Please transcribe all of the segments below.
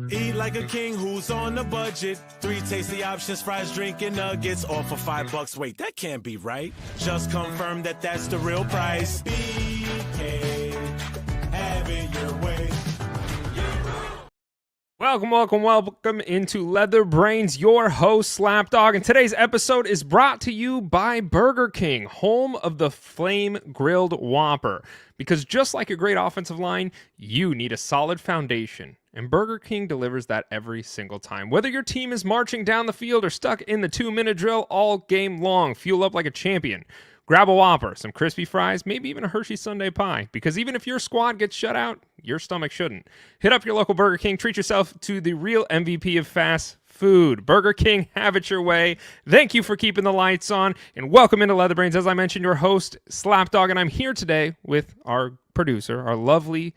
Eat like a king who's on a budget. 3 tasty options, fries, drink, and nuggets. All for $5. Wait, that can't be right. Just confirm that that's the real price. BK, have it your way. Welcome into Leather Brains, your host, Slapdog. And today's episode is brought to you by Burger King, home of the Flame Grilled Whopper. Because just like a great offensive line, you need a solid foundation. And Burger King delivers that every single time. Whether your team is marching down the field or stuck in the 2-minute drill all game long, fuel up like a champion. Grab a Whopper, some crispy fries, maybe even a Hershey Sundae pie. Because even if your squad gets shut out, your stomach shouldn't. Hit up your local Burger King. Treat yourself to the real MVP of fast food. Burger King, have it your way. Thank you for keeping the lights on. And welcome into Leather Brains. As I mentioned, your host, Slapdog. And I'm here today with our producer, our lovely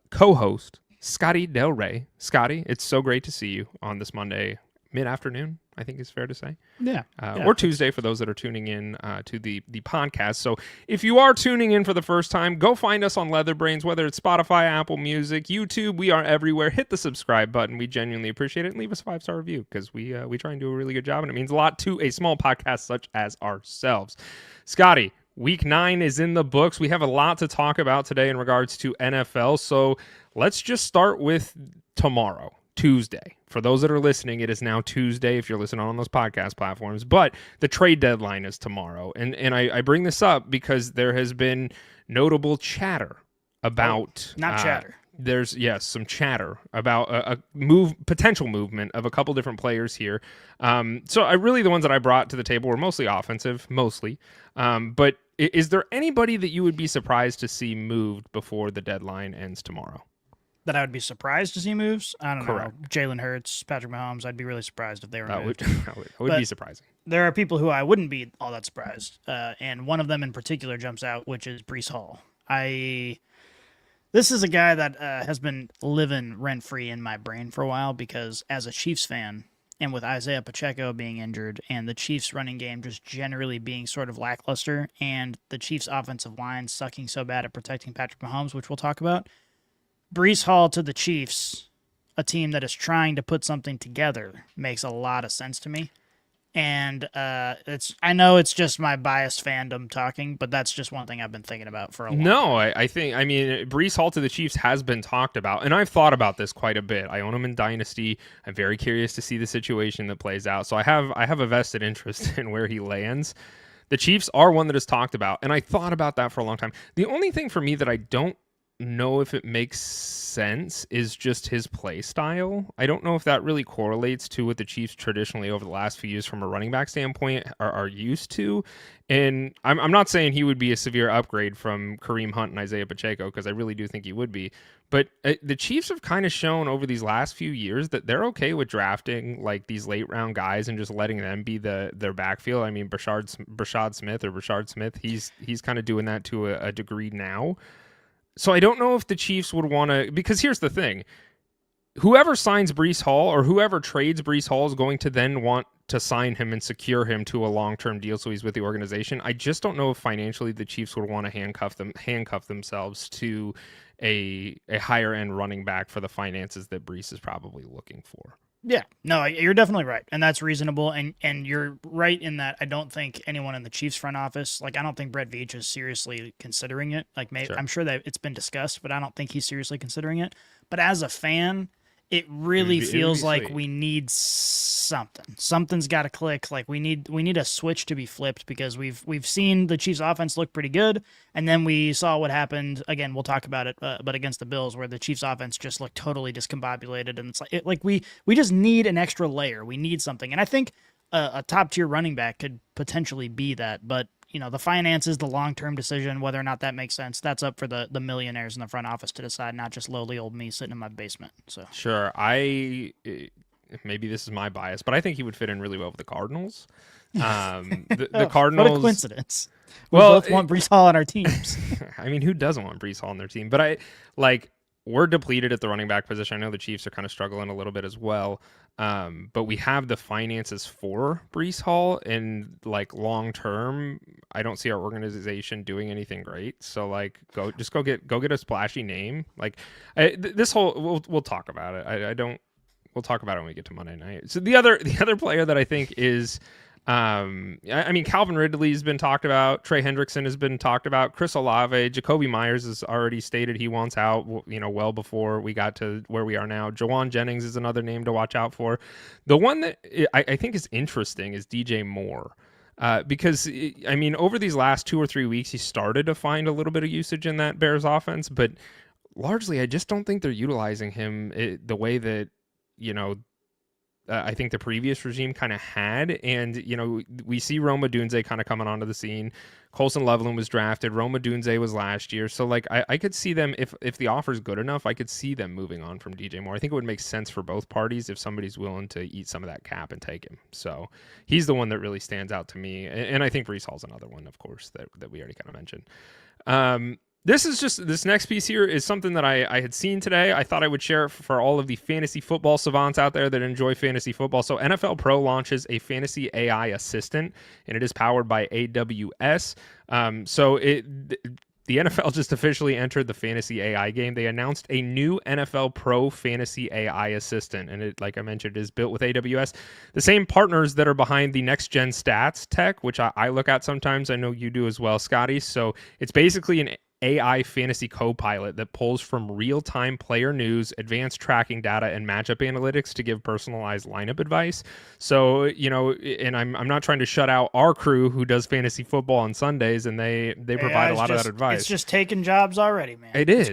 co-host, Scotty Del Rey. Scotty, it's so great to see you on this Monday mid-afternoon, I think is fair to say. Yeah. Or Tuesday for those that are tuning in to the podcast. So if you are tuning in for the first time, go find us on Leather Brains, whether it's Spotify, Apple Music, YouTube. We are everywhere. Hit the subscribe button. We genuinely appreciate it. And leave us a 5-star review because we try and do a really good job. And it means a lot to a small podcast such as ourselves. Scotty, Week 9 is in the books. We have a lot to talk about today in regards to NFL. So let's just start with tomorrow. Tuesday. For those that are listening, it is now Tuesday if you're listening on those podcast platforms, but the trade deadline is tomorrow. And I bring this up because there has been notable chatter about... chatter. There's, some chatter about a potential movement of a couple different players here. So the ones that I brought to the table were mostly offensive, but is there anybody that you would be surprised to see moved before the deadline ends tomorrow? That I would be surprised to see moves? I don't Correct. know. Jalen Hurts, Patrick Mahomes, I'd be really surprised if they were moved. That would be surprising. There are people who I wouldn't be all that surprised, and one of them in particular jumps out, which is Breece Hall. This is a guy that has been living rent-free in my brain for a while because as a Chiefs fan, and with Isaiah Pacheco being injured, and the Chiefs running game just generally being sort of lackluster, and the Chiefs offensive line sucking so bad at protecting Patrick Mahomes, which we'll talk about, Breece Hall to the Chiefs, a team that is trying to put something together, makes a lot of sense to me. And I know it's just my biased fandom talking, but that's just one thing I've been thinking about for a long time. I think Breece Hall to the Chiefs has been talked about, and I've thought about this quite a bit. I own him in Dynasty. I'm very curious to see the situation that plays out. So I have a vested interest in where he lands. The Chiefs are one that is talked about, and I thought about that for a long time. The only thing for me that I don't know if it makes sense is just his play style. I don't know if that really correlates to what the Chiefs traditionally over the last few years from a running back standpoint are used to. And I'm not saying he would be a severe upgrade from Kareem Hunt and Isaiah Pacheco, because I really do think he would be. But the Chiefs have kind of shown over these last few years that they're okay with drafting like these late round guys and just letting them be their backfield. I mean, Brashad Smith, he's kind of doing that to a degree now. So I don't know if the Chiefs would want to, because here's the thing. Whoever signs Breece Hall or whoever trades Breece Hall is going to then want to sign him and secure him to a long-term deal so he's with the organization. I just don't know if financially the Chiefs would want to handcuff themselves to a higher-end running back for the finances that Breece is probably looking for. Yeah, no, you're definitely right, and that's reasonable, and you're right in that I don't think anyone in the Chiefs front office, I don't think Brett Veach is seriously considering it. Sure. I'm sure that it's been discussed, but I don't think he's seriously considering it. But as a fan, it really feels like we need something. Something's got to click. We need a switch to be flipped because we've seen the Chiefs offense look pretty good, and then we saw what happened. Again, we'll talk about it, but against the Bills, where the Chiefs offense just looked totally discombobulated, and it's we just need an extra layer. We need something, and I think a top tier running back could potentially be that, but. The finances, the long-term decision, whether or not that makes sense, that's up for the millionaires in the front office to decide, not just lowly old me sitting in my basement. So sure, maybe this is my bias, but I think he would fit in really well with the Cardinals. The Cardinals. What a coincidence. We both want Breece Hall on our teams. I mean, who doesn't want Breece Hall on their team? But we're depleted at the running back position. I know the Chiefs are kind of struggling a little bit as well. But we have the finances for Breece Hall, and long term, I don't see our organization doing anything great. So go get a splashy name. This whole we'll talk about it. I don't We'll talk about it when we get to Monday night. So the other player that I think is, I mean, Calvin Ridley has been talked about. Trey Hendrickson has been talked about. Chris Olave, Jakobi Meyers has already stated he wants out, well before we got to where we are now. Juan Jennings is another name to watch out for. The one that I think is interesting is DJ Moore. Because, I mean, over these last 2 or 3 weeks, he started to find a little bit of usage in that Bears offense, but largely I just don't think they're utilizing him the way that, I think the previous regime kind of had. And, we see Rome Odunze kind of coming onto the scene. Colson Loveland was drafted. Rome Odunze was last year. So, I could see them, if the offer's good enough, I could see them moving on from DJ Moore. I think it would make sense for both parties if somebody's willing to eat some of that cap and take him. So he's the one that really stands out to me. And I think Breece Hall's another one, of course, that we already kind of mentioned. This next piece here is something that I had seen today. I thought I would share it for all of the fantasy football savants out there that enjoy fantasy football. So NFL Pro launches a fantasy AI assistant, and it is powered by AWS. The NFL just officially entered the fantasy AI game. They announced a new NFL Pro fantasy AI assistant, and it, like I mentioned, is built with AWS. The same partners that are behind the next gen stats tech, which I look at sometimes. I know you do as well, Scotty. So it's basically an AI fantasy co-pilot that pulls from real-time player news, advanced tracking data, and matchup analytics to give personalized lineup advice. So, and I'm not trying to shut out our crew who does fantasy football on Sundays, and they provide a lot of that advice. It's just taking jobs already, man. It is.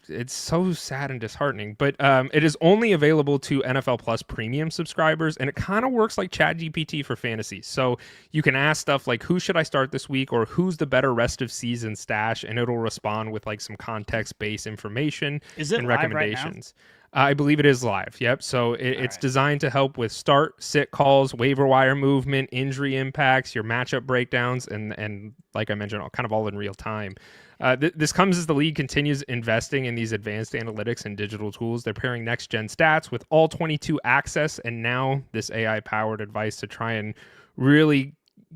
It's so sad and disheartening. But it is only available to NFL Plus premium subscribers, and it kind of works like ChatGPT for fantasy. So you can ask stuff like, who should I start this week, or who's the better rest of season stash, and it'll respond with some context-based information and recommendations. I believe it is live. Yep. So it's designed to help with start, sit calls, waiver wire movement, injury impacts, your matchup breakdowns, and like I mentioned, kind of all in real time. This comes as the league continues investing in these advanced analytics and digital tools. They're pairing next-gen stats with all 22 access, and now this AI-powered advice to try and really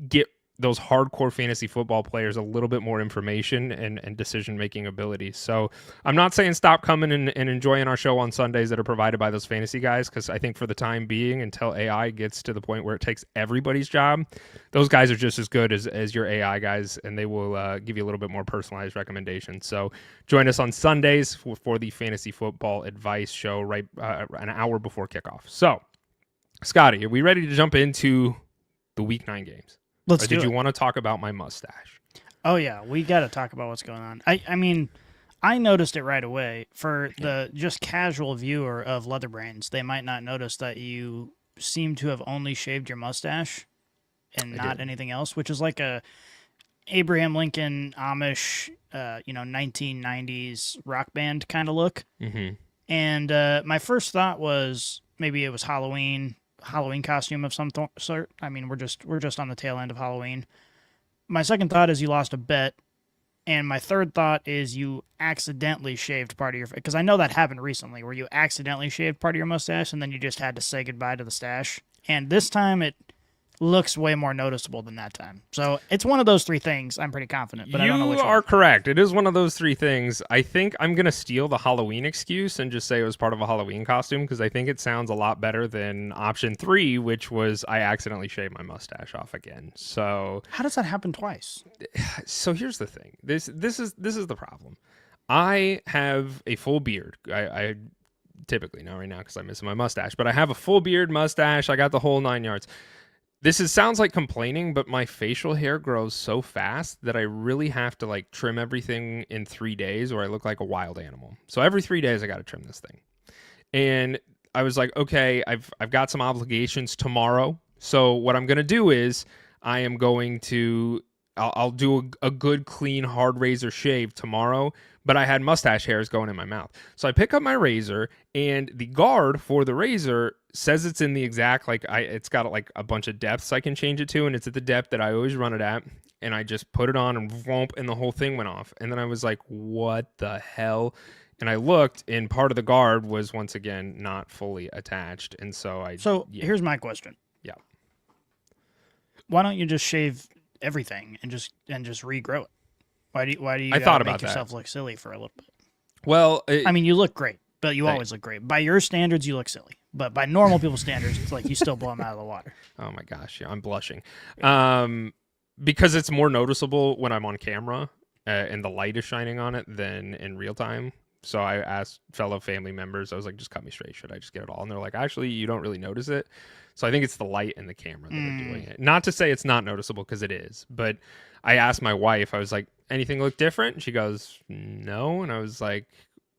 get those hardcore fantasy football players a little bit more information and decision-making abilities. So I'm not saying stop coming and enjoying our show on Sundays that are provided by those fantasy guys, because I think for the time being, until AI gets to the point where it takes everybody's job, those guys are just as good as your AI guys, and they will give you a little bit more personalized recommendations. So join us on Sundays for the fantasy football advice show right an hour before kickoff. So, Scotty, are we ready to jump into the Week 9 games? Let's or do did it. you want to talk about my mustache? Oh, yeah. We got to talk about what's going on. I mean, I noticed it right away. For the just casual viewer of Leatherbrains, they might not notice that you seem to have only shaved your mustache and not anything else, which is like a Abraham Lincoln Amish, 1990s rock band kind of look. Mm-hmm. And my first thought was maybe it was Halloween costume of some sort. I mean, we're just on the tail end of Halloween. My second thought is you lost a bet, and my third thought is you accidentally shaved part of your, because I know that happened recently where you accidentally shaved part of your mustache and then you just had to say goodbye to the stash. And this time it looks way more noticeable than that time. So it's one of those three things. I'm pretty confident, but I don't know which one. You are correct. It is one of those three things. I think I'm going to steal the Halloween excuse and just say it was part of a Halloween costume, because I think it sounds a lot better than option 3, which was I accidentally shaved my mustache off again. So how does that happen twice? So here's the thing. This is the problem. I have a full beard. I typically, not right now because I'm missing my mustache, but I have a full beard, mustache. I got the whole 9 yards. Sounds like complaining, but my facial hair grows so fast that I really have to trim everything in 3 days or I look like a wild animal. So every 3 days I got to trim this thing. And I was like, okay, I've got some obligations tomorrow. So what I'm going to do is I'll do a good, clean, hard razor shave tomorrow, but I had mustache hairs going in my mouth. So I pick up my razor, and the guard for the razor says it's in the exact, it's got a bunch of depths I can change it to, and it's at the depth that I always run it at. And I just put it on and whoomp, and the whole thing went off. And then I was like, what the hell? And I looked, and part of the guard was once again not fully attached. And so here's my question. Yeah. Why don't you just shave everything and just regrow it? Why do you I thought about make yourself that. look silly for a little bit? Well, I mean, you look great. But you always look great. By your standards, you look silly. But by normal people's standards, it's like you still blow them out of the water. Oh my gosh, yeah, I'm blushing. Because it's more noticeable when I'm on camera and the light is shining on it than in real time. So I asked fellow family members, I was like, just cut me straight. Should I just get it all? And they're like, actually, you don't really notice it. So I think it's the light and the camera that are doing it. Not to say it's not noticeable, because it is. But I asked my wife, I was like, anything look different? And she goes, no. And I was like,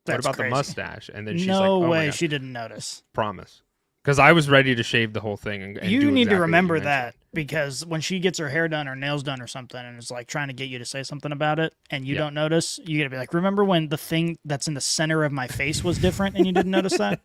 what about the mustache? And then she's like, no way, my God. She didn't notice. Promise. Because I was ready to shave the whole thing. And you do need exactly to remember that, because when she gets her hair done or nails done or something and is like trying to get you to say something about it and you don't notice, you got to be like, remember when the thing that's in the center of my face was different and you didn't notice that?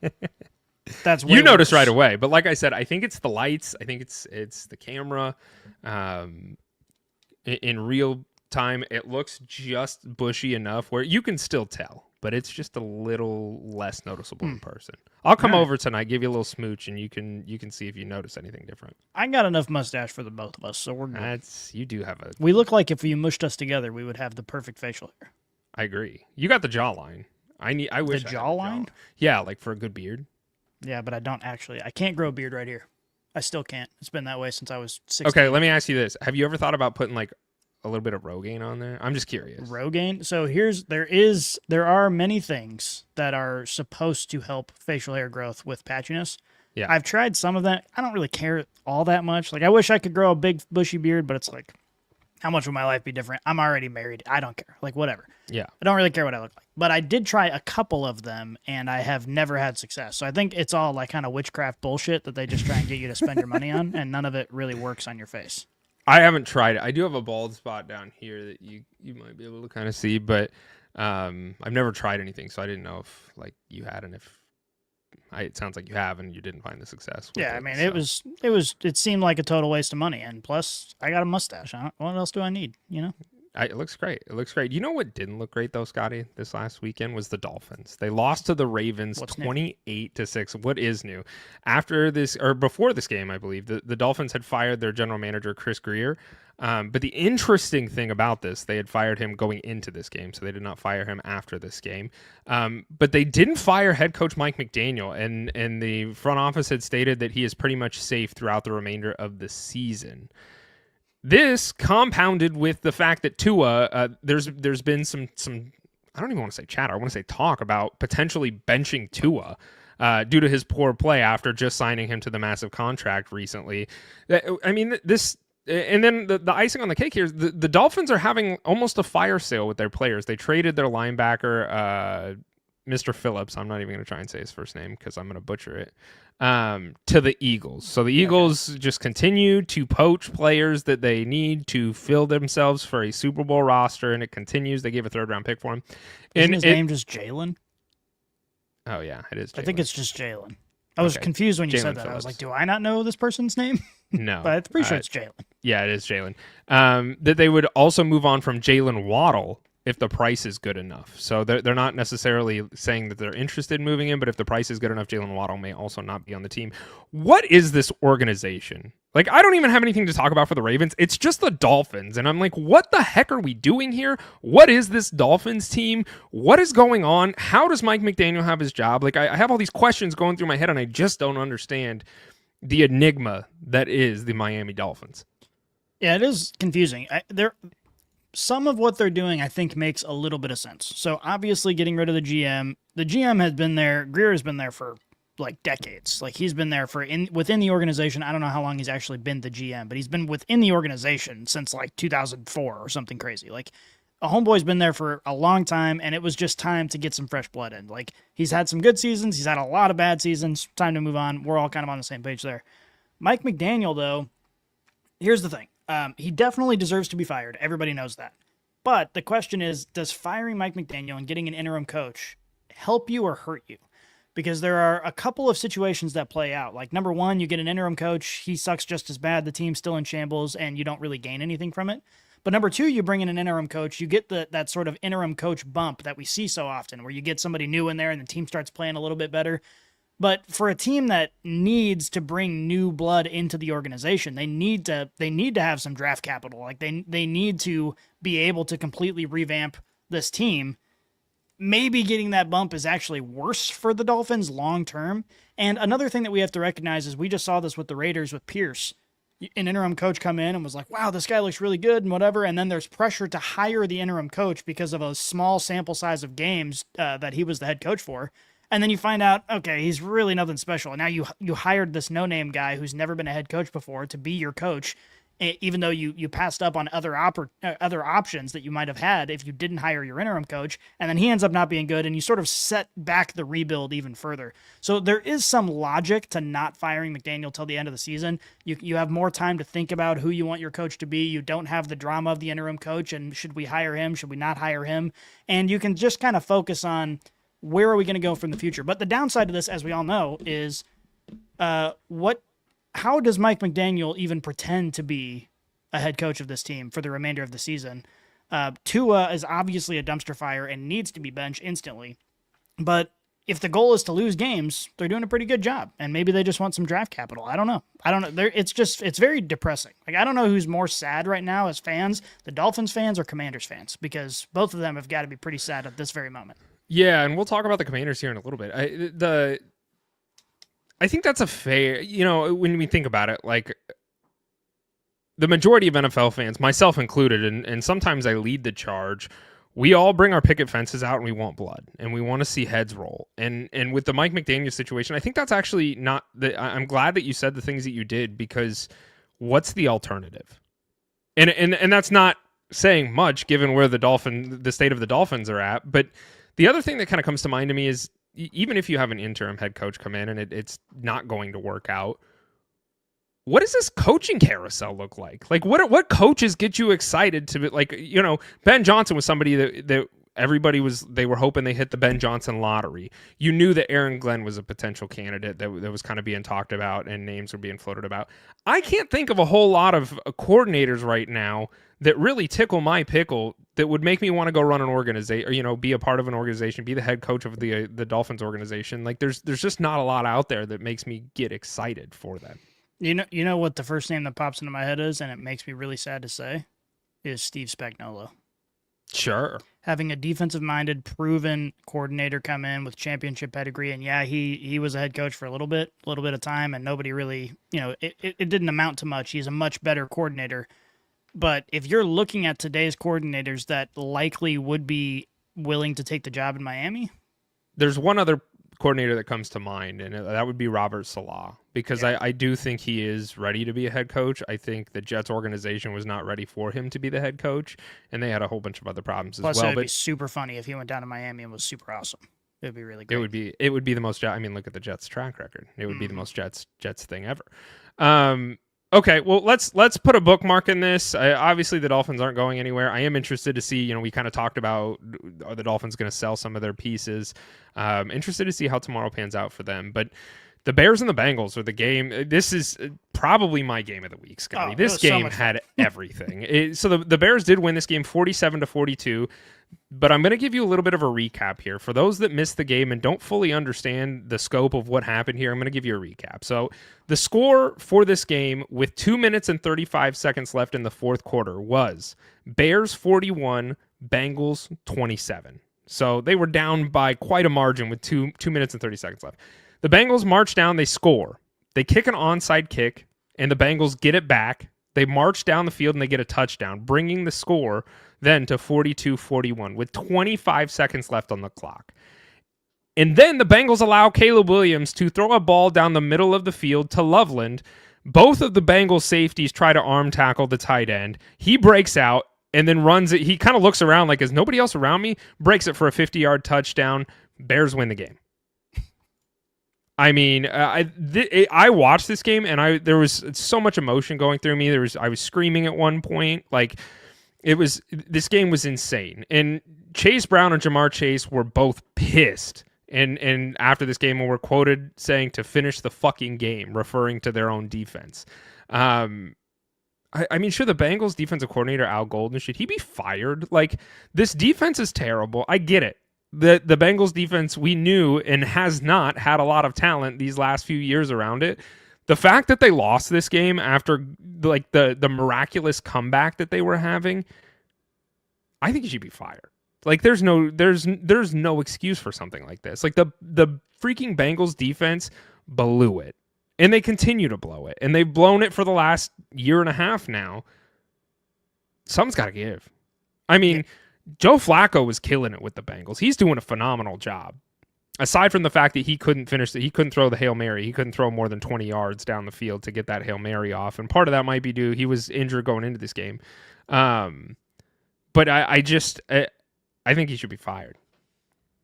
That's way you notice worse. right away. But like I said, I think it's the lights. I think it's the camera. In real time, it looks just bushy enough where you can still tell, but it's just a little less noticeable in person. I'll come over tonight, give you a little smooch, and you can see if you notice anything different. I got enough mustache for the both of us, so we're good. You do have a. We look like if you mushed us together, we would have the perfect facial hair. I agree. You got the jawline. I wish the I had jawline. Yeah, like for a good beard. Yeah, but I don't actually. I can't grow a beard right here. I still can't. It's been that way since I was 16. Okay, let me ask you this: have you ever thought about putting like a little bit of Rogaine on there? I'm just curious. Rogaine. So there are many things that are supposed to help facial hair growth with patchiness. Yeah. I've tried some of that. I don't really care all that much. Like, I wish I could grow a big bushy beard, but it's like, how much would my life be different? I'm already married. I don't care. Like, whatever. Yeah. I don't really care what I look like. But I did try a couple of them, and I have never had success. So I think it's all like kind of witchcraft bullshit that they just try and get you to spend your money on, and none of it really works on your face. I haven't tried it. I do have a bald spot down here that you might be able to kind of see, but I've never tried anything, so I didn't know if like you had, and it sounds like you have, and you didn't find the success. Yeah, I mean, it seemed like a total waste of money, and plus I got a mustache. What else do I need? You know. It looks great. It looks great. You know what didn't look great though, Scotty, this last weekend was the Dolphins. They lost to the Ravens 28-6. What is new? After this, or before this game, I believe, the Dolphins had fired their general manager, Chris Grier. But the interesting thing about this, they had fired him going into this game, so they did not fire him after this game. But they didn't fire head coach Mike McDaniel, and the front office had stated that he is pretty much safe throughout the remainder of the season. This compounded with the fact that Tua, there's been some I don't even want to say chatter, I want to say talk about potentially benching Tua due to his poor play after just signing him to the massive contract recently. I mean, this, and then the icing on the cake here is the Dolphins are having almost a fire sale with their players. They traded their linebacker, Mr. Phillips, I'm not even going to try and say his first name because I'm going to butcher it, to the Eagles. So the Eagles just continue to poach players that they need to fill themselves for a Super Bowl roster, and it continues. They gave a third-round pick for him. Isn't his name just Jalen? Oh, yeah, it is Jalen. I think it's just Jalen. I was confused when you said that. Phillips. I was like, do I not know this person's name? No. But I'm pretty sure it's Jalen. Yeah, it is Jalen. That they would also move on from Jalen Waddle if the price is good enough. So they're not necessarily saying that they're interested in moving him, but if the price is good enough, Jalen Waddle may also not be on the team. What is this organization? Like, I don't even have anything to talk about for the Ravens. It's just the Dolphins. And I'm like, what the heck are we doing here? What is this Dolphins team? What is going on? How does Mike McDaniel have his job? Like, I have all these questions going through my head, and I just don't understand the enigma that is the Miami Dolphins. Yeah, it is confusing. Some of what they're doing, I think, makes a little bit of sense. So obviously getting rid of the GM. The GM has been there. Grier has been there for like decades. Like, he's been there within the organization. I don't know how long he's actually been the GM, but he's been within the organization since like 2004 or something crazy. Like, a homeboy's been there for a long time, and it was just time to get some fresh blood in. Like, he's had some good seasons. He's had a lot of bad seasons. Time to move on. We're all kind of on the same page there. Mike McDaniel, though, here's the thing. He definitely deserves to be fired. Everybody knows that. But the question is, does firing Mike McDaniel and getting an interim coach help you or hurt you? Because there are a couple of situations that play out. Like, number one, you get an interim coach. He sucks just as bad. The team's still in shambles, and you don't really gain anything from it. But number two, you bring in an interim coach. You get that sort of interim coach bump that we see so often, where you get somebody new in there and the team starts playing a little bit better. But for a team that needs to bring new blood into the organization, they need to have some draft capital. Like, they need to be able to completely revamp this team. maybe getting that bump is actually worse for the Dolphins long term. And another thing that we have to recognize is we just saw this with the Raiders with Pierce. An interim coach come in and was like, wow, this guy looks really good and whatever. And then there's pressure to hire the interim coach because of a small sample size of games that he was the head coach for. And then you find out, okay, he's really nothing special. And now you hired this no-name guy who's never been a head coach before to be your coach, even though you passed up on other options that you might have had if you didn't hire your interim coach, and then he ends up not being good, and you sort of set back the rebuild even further. So there is some logic to not firing McDaniel till the end of the season. You have more time to think about who you want your coach to be. You don't have the drama of the interim coach, and should we hire him? Should we not hire him? And you can just kind of focus on where are we going to go from the future. But the downside of this, as we all know, is how does Mike McDaniel even pretend to be a head coach of this team for the remainder of the season? Tua is obviously a dumpster fire and needs to be benched instantly. But if the goal is to lose games, they're doing a pretty good job. And maybe they just want some draft capital. I don't know. It's very depressing. Like, I don't know who's more sad right now as fans, the Dolphins fans or Commanders fans, because both of them have got to be pretty sad at this very moment. Yeah, and we'll talk about the Commanders here in a little bit. I think that's a fair, when we think about it, like the majority of NFL fans, myself included, and sometimes I lead the charge, we all bring our picket fences out and we want blood and we want to see heads roll. And with the Mike McDaniel situation, I think that's actually not I'm glad that you said the things that you did, because what's the alternative? And that's not saying much given where the state of the Dolphins are at. But the other thing that kind of comes to mind to me is, even if you have an interim head coach come in and it's not going to work out, what does this coaching carousel look like? Like, what coaches get you excited to be like, Ben Johnson was somebody that everybody they were hoping they hit the Ben Johnson lottery. You knew that Aaron Glenn was a potential candidate that was kind of being talked about and names were being floated about. I can't think of a whole lot of coordinators right now that really tickle my pickle that would make me want to go run an organization, or, be a part of an organization, be the head coach of the Dolphins organization. Like, there's just not a lot out there that makes me get excited for them. You know what the first name that pops into my head is, and it makes me really sad to say, is Steve Spagnuolo. Sure. Having a defensive-minded, proven coordinator come in with championship pedigree, and yeah, he was a head coach for a little bit of time, and nobody really, it didn't amount to much. He's a much better coordinator. But if you're looking at today's coordinators that likely would be willing to take the job in Miami, there's one other coordinator that comes to mind, and that would be Robert Saleh, because yeah. I do think he is ready to be a head coach. I think the Jets organization was not ready for him to be the head coach, and they had a whole bunch of other problems Plus, as well. It would be super funny if he went down to Miami and was super awesome. It would be really great. It would be the most. I mean, look at the Jets' track record. It would be the most Jets thing ever. Okay, well, let's put a bookmark in this. Obviously, the Dolphins aren't going anywhere. I am interested to see, we kind of talked about, are the Dolphins going to sell some of their pieces? Interested to see how tomorrow pans out for them. But the Bears and the Bengals are the game. This is probably my game of the week, Scotty. This game had everything. So the Bears did win this game 47-42. But I'm going to give you a little bit of a recap here. For those that missed the game and don't fully understand the scope of what happened here, I'm going to give you a recap. So the score for this game with 2 minutes and 35 seconds left in the fourth quarter was Bears 41, Bengals 27. So they were down by quite a margin with 2 minutes and 30 seconds left. The Bengals march down, they score. They kick an onside kick, and the Bengals get it back. They march down the field, and they get a touchdown, bringing the score then to 42-41 with 25 seconds left on the clock. And then the Bengals allow Caleb Williams to throw a ball down the middle of the field to Loveland. Both of the Bengals safeties try to arm tackle the tight end. He breaks out and then runs it. He kind of looks around like, is nobody else around me? Breaks it for a 50-yard touchdown. Bears win the game. I mean, I watched this game and there was so much emotion going through me. I was screaming at one point. Like, this game was insane. And Chase Brown and Jamar Chase were both pissed. And after this game, were quoted saying to finish the fucking game, referring to their own defense. I mean, sure, the Bengals defensive coordinator, Al Golden, should he be fired? Like, this defense is terrible. I get it. The Bengals defense, we knew, and has not had a lot of talent these last few years around it. The fact that they lost this game after like the miraculous comeback that they were having, I think he should be fired. Like there's no excuse for something like this. Like the freaking Bengals defense blew it. And they continue to blow it. And they've blown it for the last year and a half now. Something's got to give. I mean, Joe Flacco was killing it with the Bengals. He's doing a phenomenal job. Aside from the fact that he couldn't throw the Hail Mary. He couldn't throw more than 20 yards down the field to get that Hail Mary off. And part of that might be due, he was injured going into this game. But I think he should be fired.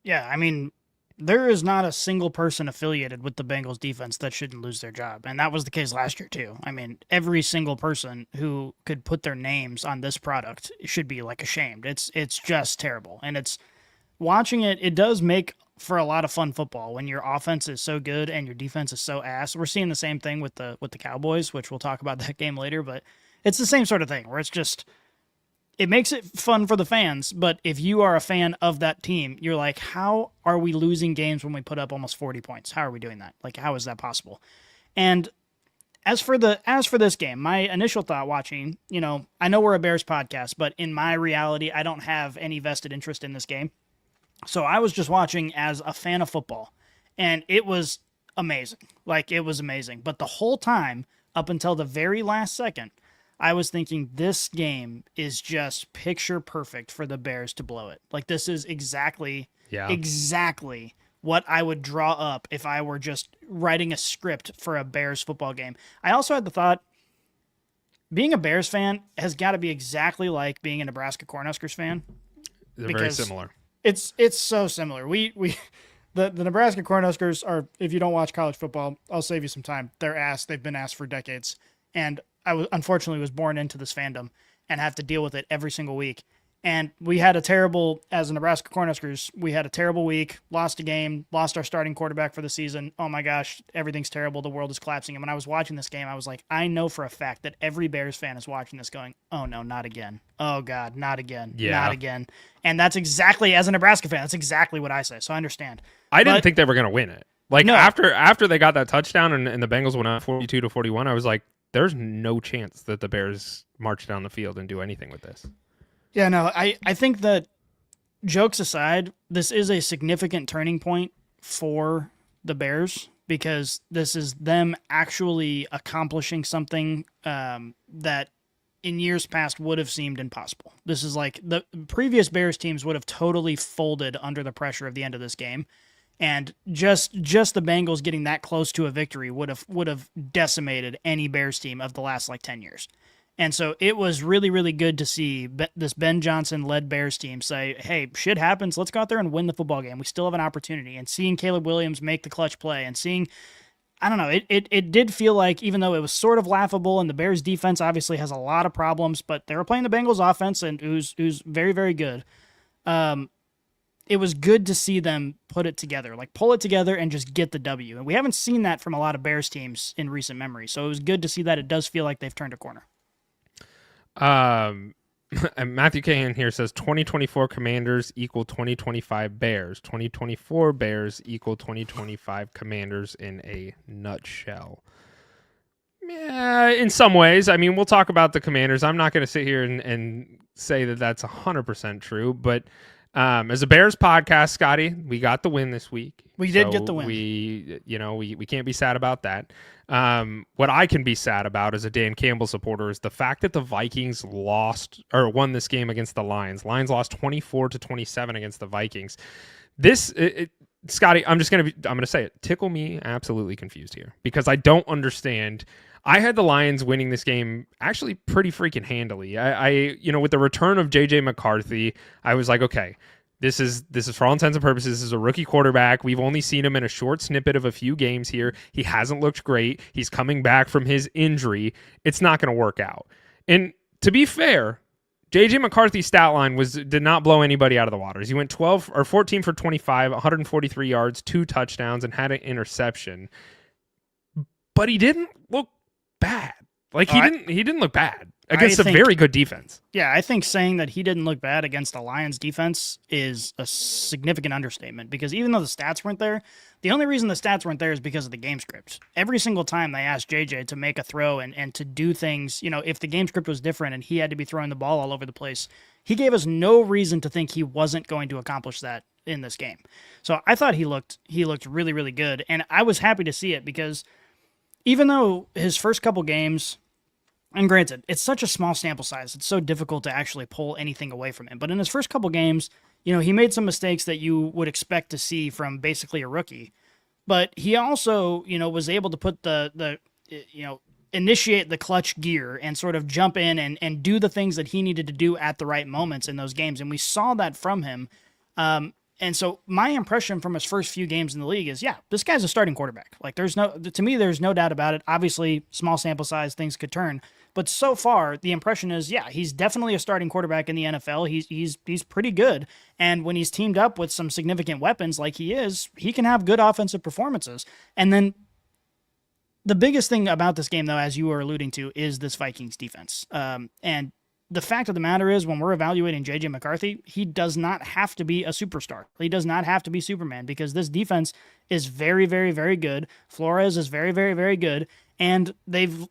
Yeah, I mean, there is not a single person affiliated with the Bengals defense that shouldn't lose their job. And that was the case last year, too. I mean, every single person who could put their names on this product should be, like, ashamed. It's just terrible. And it's watching it does make for a lot of fun football when your offense is so good and your defense is so ass. We're seeing the same thing with the Cowboys, which we'll talk about that game later. But it's the same sort of thing where it's just... It makes it fun for the fans, but if you are a fan of that team, you're like, how are we losing games when we put up almost 40 points? How are we doing that? Like, how is that possible? And as for this game, my initial thought watching, I know we're a Bears podcast, but in my reality, I don't have any vested interest in this game. So I was just watching as a fan of football, and it was amazing. Like, it was amazing. But the whole time, up until the very last second, I was thinking this game is just picture perfect for the Bears to blow it. Like, this is exactly what I would draw up if I were just writing a script for a Bears football game. I also had the thought, being a Bears fan has got to be exactly like being a Nebraska Cornhuskers fan. They're very similar. It's so similar. The Nebraska Cornhuskers are, if you don't watch college football, I'll save you some time. They're ass. They've been ass for decades. And I unfortunately was born into this fandom and have to deal with it every single week. And we had as a Nebraska Cornhuskers, we had a terrible week, lost a game, lost our starting quarterback for the season. Oh my gosh, everything's terrible. The world is collapsing. And when I was watching this game, I was like, I know for a fact that every Bears fan is watching this going, oh no, not again. Oh God, not again. Yeah. Not again. And that's exactly, as a Nebraska fan, that's exactly what I say. So I understand. I didn't think they were going to win it. Like, no. After they got that touchdown and the Bengals went out 42-41, I was like, there's no chance that the Bears march down the field and do anything with this. Yeah, no, I think that, jokes aside, this is a significant turning point for the Bears because this is them actually accomplishing something that in years past would have seemed impossible. This is like the previous Bears teams would have totally folded under the pressure of the end of this game. And just the Bengals getting that close to a victory would have decimated any Bears team of the last 10 years. And so it was really, really good to see this Ben Johnson-led Bears team say, hey, shit happens. Let's go out there and win the football game. We still have an opportunity. And seeing Caleb Williams make the clutch play and seeing, I don't know, it did feel like, even though it was sort of laughable and the Bears defense obviously has a lot of problems, but they were playing the Bengals offense and who's very, very good. It was good to see them put it together, pull it together and just get the W. And we haven't seen that from a lot of Bears teams in recent memory. So it was good to see that. It does feel like they've turned a corner. Matthew Cahan here says 2024 Commanders equal 2025 Bears. 2024 Bears equal 2025 Commanders in a nutshell. Yeah, in some ways. I mean, we'll talk about the Commanders. I'm not going to sit here and say that that's 100% true, but as a Bears podcast, Scotty, we got the win this week. We did get the win. We can't be sad about that. What I can be sad about as a Dan Campbell supporter is the fact that the Vikings won this game against the Lions. Lions lost 24-27 against the Vikings. Scotty, I'm going to say it. Tickle me absolutely confused here because I don't understand. I had the Lions winning this game actually pretty freaking handily. I with the return of JJ McCarthy, I was like, okay, this is for all intents and purposes, this is a rookie quarterback. We've only seen him in a short snippet of a few games here. He hasn't looked great. He's coming back from his injury. It's not going to work out. And to be fair, JJ McCarthy's stat line did not blow anybody out of the waters. He went 14 for 25, 143 yards, 2 touchdowns, and had an interception. But he didn't look bad. He didn't look bad. against a very good defense. Yeah, I think saying that he didn't look bad against the Lions defense is a significant understatement, because even though the stats weren't there, the only reason the stats weren't there is because of the game script. Every single time they asked JJ to make a throw and to do things, if the game script was different and he had to be throwing the ball all over the place, he gave us no reason to think he wasn't going to accomplish that in this game. So I thought he looked really, really good, and I was happy to see it, because even though his first couple games, and granted, it's such a small sample size, it's so difficult to actually pull anything away from him. But in his first couple games, he made some mistakes that you would expect to see from basically a rookie. But he also, was able to put initiate the clutch gear and sort of jump in and do the things that he needed to do at the right moments in those games. And we saw that from him. And so my impression from his first few games in the league is, yeah, this guy's a starting quarterback. Like, there's no doubt about it. Obviously, small sample size, things could turn. But so far, the impression is, yeah, he's definitely a starting quarterback in the NFL. He's pretty good. And when he's teamed up with some significant weapons like he is, he can have good offensive performances. And then the biggest thing about this game, though, as you were alluding to, is this Vikings defense. And the fact of the matter is, when we're evaluating J.J. McCarthy, he does not have to be a superstar. He does not have to be Superman, because this defense is very, very, very good. Flores is very, very, very good. And they've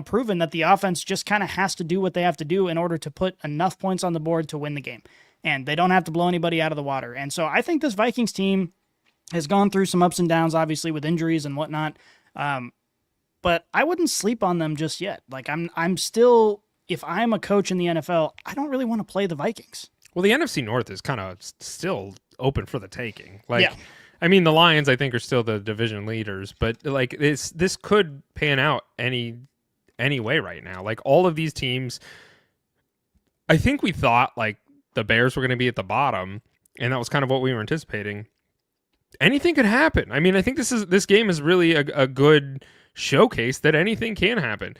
proven that the offense just kind of has to do what they have to do in order to put enough points on the board to win the game. And they don't have to blow anybody out of the water. And so I think this Vikings team has gone through some ups and downs, obviously, with injuries and whatnot. But I wouldn't sleep on them just yet. Like, I'm still... If I'm a coach in the NFL, I don't really want to play the Vikings. Well, the NFC North is kind of still open for the taking. Like, yeah. I mean, the Lions, I think, are still the division leaders, but like this could pan out any way right now. Like, all of these teams, I think we thought like the Bears were going to be at the bottom, and that was kind of what we were anticipating. Anything could happen. I mean, I think this game is really a good showcase that anything can happen.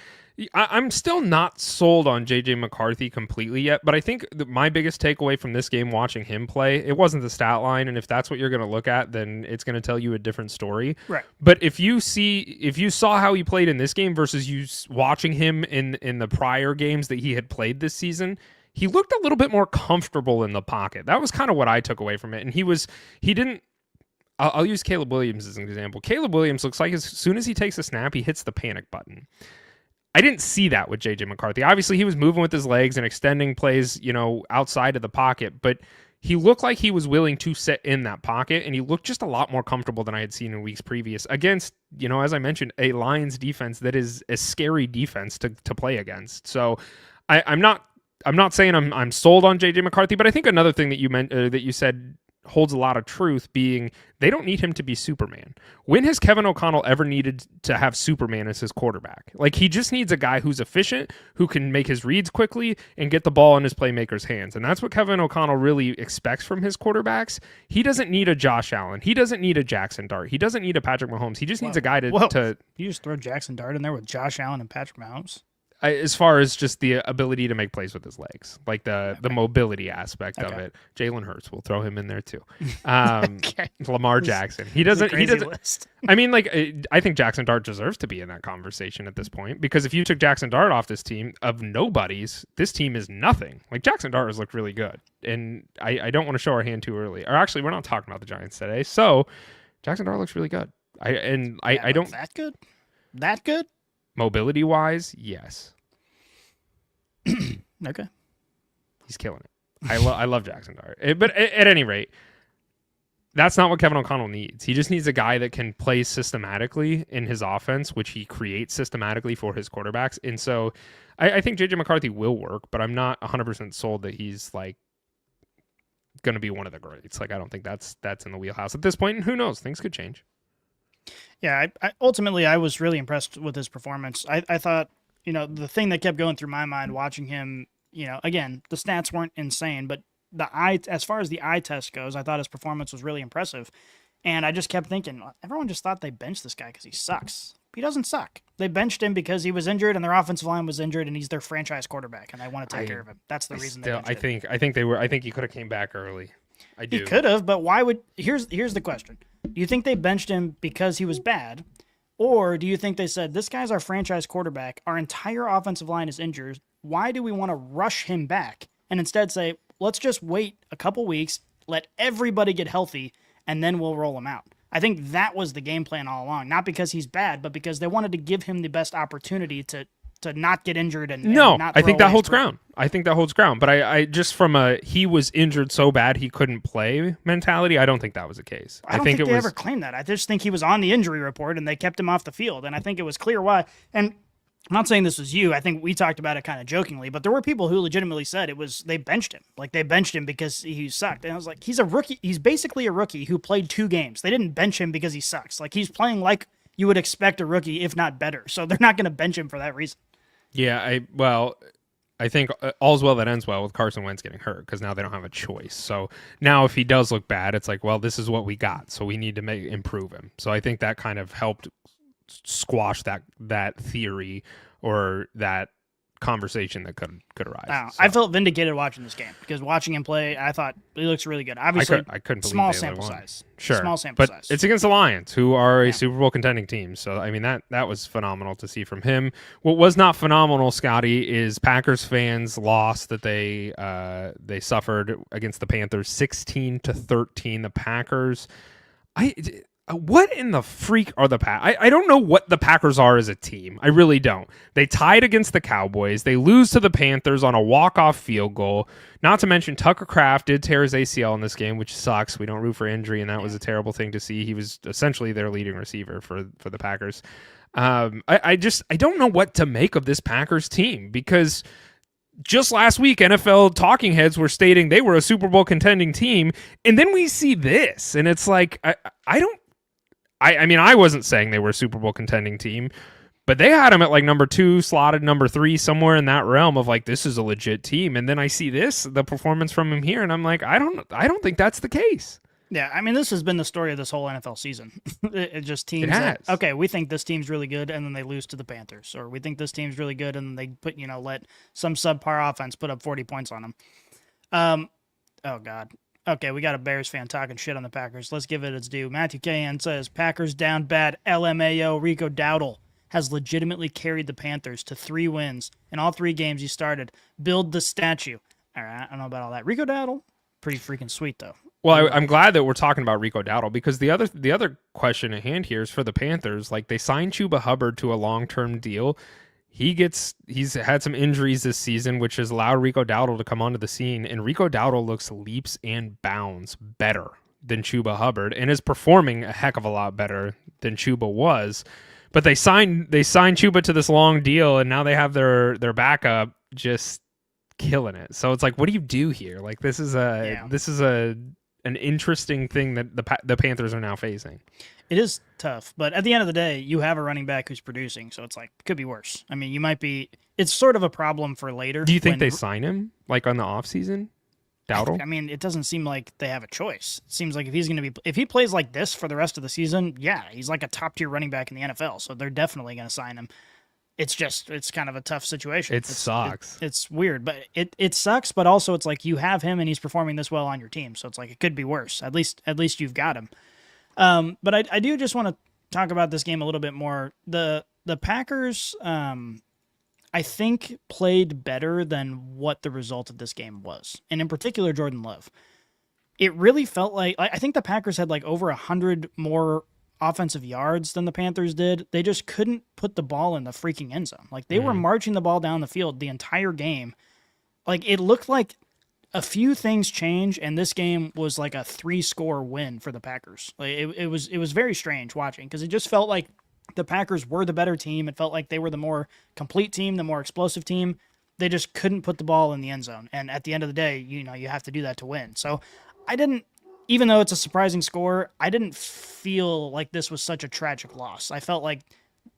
I'm still not sold on J.J. McCarthy completely yet, but I think my biggest takeaway from this game, watching him play, it wasn't the stat line, and if that's what you're going to look at, then it's going to tell you a different story. Right. But if you saw how he played in this game versus you watching him in the prior games that he had played this season, he looked a little bit more comfortable in the pocket. That was kind of what I took away from it, and I'll use Caleb Williams as an example. Caleb Williams looks like as soon as he takes a snap, he hits the panic button. I didn't see that with J.J. McCarthy. Obviously, he was moving with his legs and extending plays, outside of the pocket, but he looked like he was willing to sit in that pocket, and he looked just a lot more comfortable than I had seen in weeks previous against, as I mentioned, a Lions defense that is a scary defense to play against. So I'm not saying I'm sold on J.J. McCarthy, but I think another thing that you said holds a lot of truth, being they don't need him to be Superman. When has Kevin O'Connell ever needed to have Superman as his quarterback? Like, he just needs a guy who's efficient, who can make his reads quickly and get the ball in his playmaker's hands. And that's what Kevin O'Connell really expects from his quarterbacks. He doesn't need a Josh Allen. He doesn't need a Jackson Dart. He doesn't need a Patrick Mahomes. He just needs a guy to... You just throw Jackson Dart in there with Josh Allen and Patrick Mahomes? As far as just the ability to make plays with his legs, like the mobility aspect of it. Jalen Hurts, we'll throw him in there too. Okay. Lamar Jackson. He doesn't. List. I mean, like, I think Jackson Dart deserves to be in that conversation at this point, because if you took Jackson Dart off this team of nobodies, this team is nothing. Like, Jackson Dart has looked really good, and I don't want to show our hand too early. Or actually, we're not talking about the Giants today. So Jackson Dart looks really good. I don't that good. Mobility wise, yes. Okay. He's killing it. I love Jackson Dart. But at any rate, that's not what Kevin O'Connell needs. He just needs a guy that can play systematically in his offense, which he creates systematically for his quarterbacks. And so I think J.J. McCarthy will work, but I'm not 100% sold that he's like going to be one of the greats. Like, I don't think that's in the wheelhouse at this point. And who knows? Things could change. Yeah, ultimately, I was really impressed with his performance. I thought, the thing that kept going through my mind watching him, again, the stats weren't insane, but as far as the eye test goes, I thought his performance was really impressive. And I just kept thinking, everyone just thought they benched this guy because he sucks. He doesn't suck. They benched him because he was injured and their offensive line was injured, and he's their franchise quarterback, and they want to take care of him. That's the reason they benched him. I think he could have came back early. I do. He could have, but why would... Here's the question. Do you think they benched him because he was bad? Or do you think they said, this guy's our franchise quarterback, our entire offensive line is injured, why do we want to rush him back and instead say, let's just wait a couple weeks, let everybody get healthy, and then we'll roll him out? I think that was the game plan all along, not because he's bad, but because they wanted to give him the best opportunity to not get injured and not I think that holds ground. I think that holds ground. But I just from he was injured so bad he couldn't play mentality, I don't think that was the case. I don't think they ever claimed that. I just think he was on the injury report and they kept him off the field. And I think it was clear why. And I'm not saying this was you. I think we talked about it kind of jokingly, but there were people who legitimately said they benched him. Like, they benched him because he sucked. And I was like, he's a rookie. He's basically a rookie who played 2 games. They didn't bench him because he sucks. Like, he's playing like you would expect a rookie, if not better. So they're not going to bench him for that reason. Yeah, I think all's well that ends well with Carson Wentz getting hurt because now they don't have a choice. So now if he does look bad, it's like, well, this is what we got, so we need to improve him. So I think that kind of helped squash that theory or that conversation that could arise. I felt vindicated watching this game because watching him play, I thought he looks really good. Obviously, I couldn't believe small sample size. Sure, small sample size. It's against the Lions, who are a Super Bowl contending team. So I mean that was phenomenal to see from him. What was not phenomenal, Scotty, is Packers fans' loss that they suffered against the Panthers, 16-13. The Packers, what in the freak are the Packers? I don't know what the Packers are as a team. I really don't. They tied against the Cowboys. They lose to the Panthers on a walk-off field goal. Not to mention Tucker Kraft did tear his ACL in this game, which sucks. We don't root for injury, and that was a terrible thing to see. He was essentially their leading receiver for the Packers. I don't know what to make of this Packers team because just last week, NFL talking heads were stating they were a Super Bowl contending team, and then we see this, and it's like I mean, I wasn't saying they were a Super Bowl contending team, but they had them at like number 2, slotted number 3, somewhere in that realm of like, this is a legit team. And then I see the performance from him here, and I'm like, I don't think that's the case. Yeah, I mean, this has been the story of this whole NFL season. It just teams that, okay, we think this team's really good, and then they lose to the Panthers. Or we think this team's really good, and they let some subpar offense put up 40 points on them. Oh, God. Okay, we got a Bears fan talking shit on the Packers. Let's give it its due. Matthew Cahan says, Packers down bad. LMAO. Rico Dowdle has legitimately carried the Panthers to 3 wins. In all 3 games he started. Build the statue. All right, I don't know about all that. Rico Dowdle, pretty freaking sweet, though. Well, I'm glad that we're talking about Rico Dowdle because the other question at hand here is for the Panthers. Like, they signed Chuba Hubbard to a long-term deal. He's had some injuries this season, which has allowed Rico Dowdle to come onto the scene, and Rico Dowdle looks leaps and bounds better than Chuba Hubbard and is performing a heck of a lot better than Chuba was. But they signed Chuba to this long deal, and now they have their backup just killing it. So it's like, what do you do here? Like, this is an interesting thing that the Panthers are now facing. It is tough, but at the end of the day, you have a running back who's producing, so it's like, it could be worse. I mean, it's sort of a problem for later. Do you think they sign him, like, on the offseason? Dowdle? I mean, it doesn't seem like they have a choice. It seems like if he plays like this for the rest of the season, yeah, he's like a top-tier running back in the NFL, so they're definitely going to sign him. It's kind of a tough situation. It sucks. It's weird, but it sucks, but also it's like you have him and he's performing this well on your team, so it's like it could be worse. At least you've got him. But I do just want to talk about this game a little bit more. The Packers, I think, played better than what the result of this game was, and in particular, Jordan Love. It really felt like I think the Packers had like over 100 more offensive yards than the Panthers did. They just couldn't put the ball in the freaking end zone. Like, they were marching the ball down the field the entire game. Like, it looked like a few things changed, and this game was like a 3-score win for the Packers. Like, it was very strange watching because it just felt like the Packers were the better team. It felt like they were the more complete team, the more explosive team. They just couldn't put the ball in the end zone. And at the end of the day, you have to do that to win. So even though it's a surprising score, I didn't feel like this was such a tragic loss. I felt like,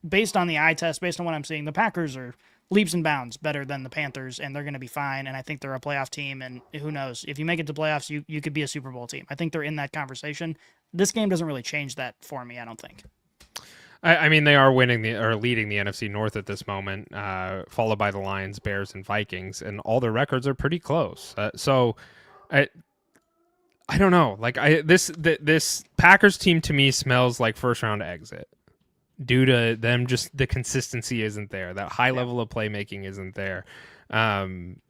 based on the eye test, based on what I'm seeing, the Packers are leaps and bounds better than the Panthers, and they're going to be fine, and I think they're a playoff team, and who knows? If you make it to playoffs, you could be a Super Bowl team. I think they're in that conversation. This game doesn't really change that for me, I don't think. I mean, they are leading the NFC North at this moment, followed by the Lions, Bears, and Vikings, and all their records are pretty close. I don't know. Like, this Packers team to me smells like first round exit due to them. Just the consistency isn't there. That high level of playmaking isn't there. And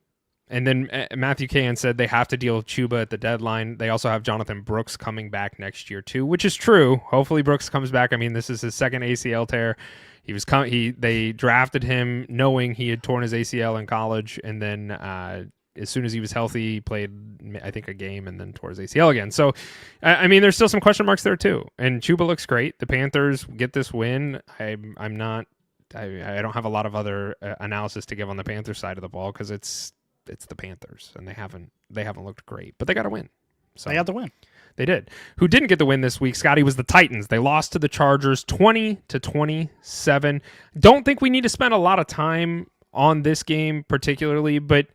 then Matthew Cahan said they have to deal with Chuba at the deadline. They also have Jonathan Brooks coming back next year too, which is true. Hopefully Brooks comes back. I mean, this is his second ACL tear. They drafted him knowing he had torn his ACL in college, and then as soon as he was healthy, he played, I think, a game and then tore his ACL again. So, I mean, there's still some question marks there too. And Chuba looks great. The Panthers get this win. I don't have a lot of other analysis to give on the Panthers side of the ball because it's the Panthers and they haven't looked great, but they got a win. So they got the win. They did. Who didn't get the win this week, Scotty, was the Titans. They lost to the Chargers 20-27. Don't think we need to spend a lot of time on this game particularly, but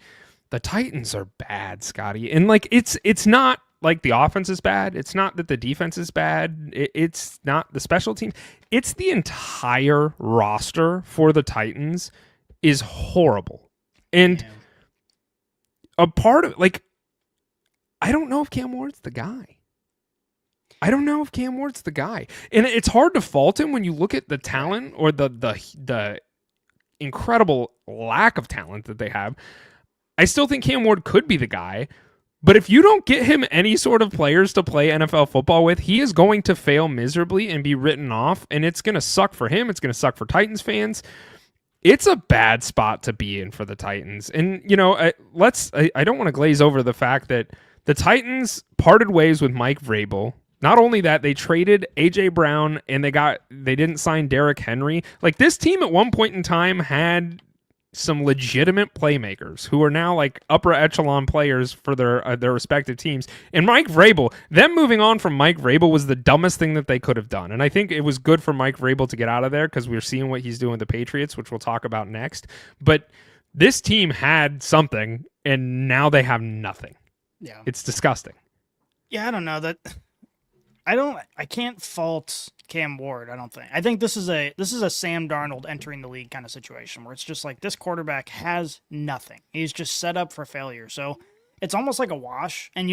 the Titans are bad, Scotty. And like it's not like the offense is bad. It's not that the defense is bad. It's not the special teams. It's the entire roster for the Titans is horrible. And a part of, like, I don't know if Cam Ward's the guy. And it's hard to fault him when you look at the talent or the incredible lack of talent that they have. I still think Cam Ward could be the guy, but if you don't get him any sort of players to play NFL football with, he is going to fail miserably and be written off, and it's going to suck for him. It's going to suck for Titans fans. It's a bad spot to be in for the Titans. And, you know, I don't want to glaze over the fact that the Titans parted ways with Mike Vrabel. Not only that, they traded A.J. Brown and they didn't sign Derrick Henry. Like, this team at one point in time had some legitimate playmakers who are now like upper echelon players for their respective teams. And Mike Vrabel, them moving on from Mike Vrabel was the dumbest thing that they could have done. And I think it was good for Mike Vrabel to get out of there because we're seeing what he's doing with the Patriots, which we'll talk about next. But this team had something and now they have nothing. Yeah. It's disgusting. Yeah, I don't know that. I can't fault Cam Ward, I don't think. I think this is a Sam Darnold entering the league kind of situation where it's just like this quarterback has nothing. He's just set up for failure. So it's almost like a wash. And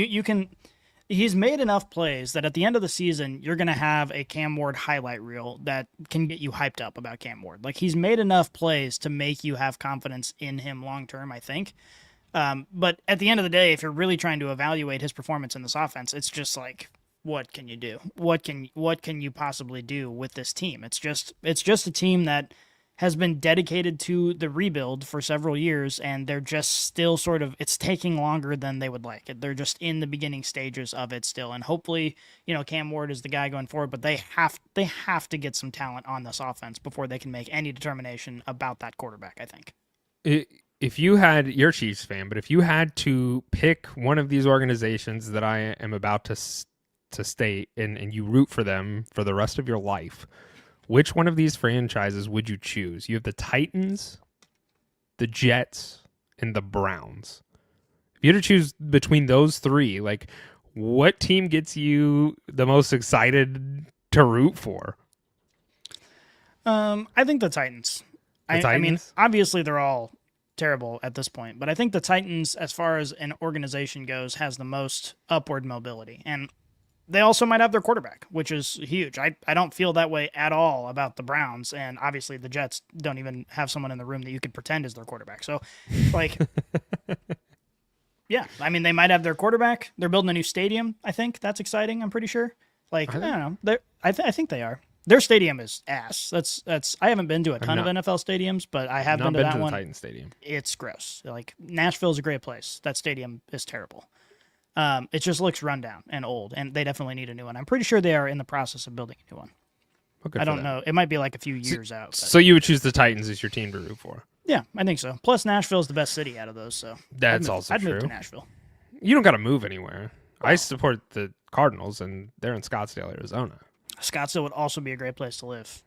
he's made enough plays that at the end of the season, you're going to have a Cam Ward highlight reel that can get you hyped up about Cam Ward. Like, he's made enough plays to make you have confidence in him long term, I think. But at the end of the day, if you're really trying to evaluate his performance in this offense, it's just like, what can you do? What can you possibly do with this team? It's just a team that has been dedicated to the rebuild for several years, and they're just still sort of, it's taking longer than they would like. They're just in the beginning stages of it still, and hopefully, you know, Cam Ward is the guy going forward, but they have to get some talent on this offense before they can make any determination about that quarterback, I think. If you had, you're a Chiefs fan, but if you had to pick one of these organizations that I am about to state and you root for them for the rest of your life, which one of these franchises would you choose? You have the Titans, the Jets, and the Browns. If you had to choose between those three, like, what team gets you the most excited to root for? I think the Titans. I mean, obviously they're all terrible at this point, but I think the Titans, as far as an organization goes, has the most upward mobility. And they also might have their quarterback, which is huge. I don't feel that way at all about the Browns, and obviously the Jets don't even have someone in the room that you could pretend is their quarterback. So, like, yeah, I mean, they might have their quarterback. They're building a new stadium, I think. That's exciting, I'm pretty sure. Like, I don't know. I think they are. Their stadium is ass. That's. I haven't been to a ton of NFL stadiums, but I have been to that one. Titan Stadium. It's gross. Like, Nashville's a great place. That stadium is terrible. It just looks rundown and old, and they definitely need a new one. I'm pretty sure they are in the process of building a new one. I don't know. It might be like a few years out. But. So you would choose the Titans as your team to root for? Yeah, I think so. Plus, Nashville's the best city out of those, so I'd move to Nashville. You don't got to move anywhere. I support the Cardinals, and they're in Scottsdale, Arizona. Scottsdale would also be a great place to live.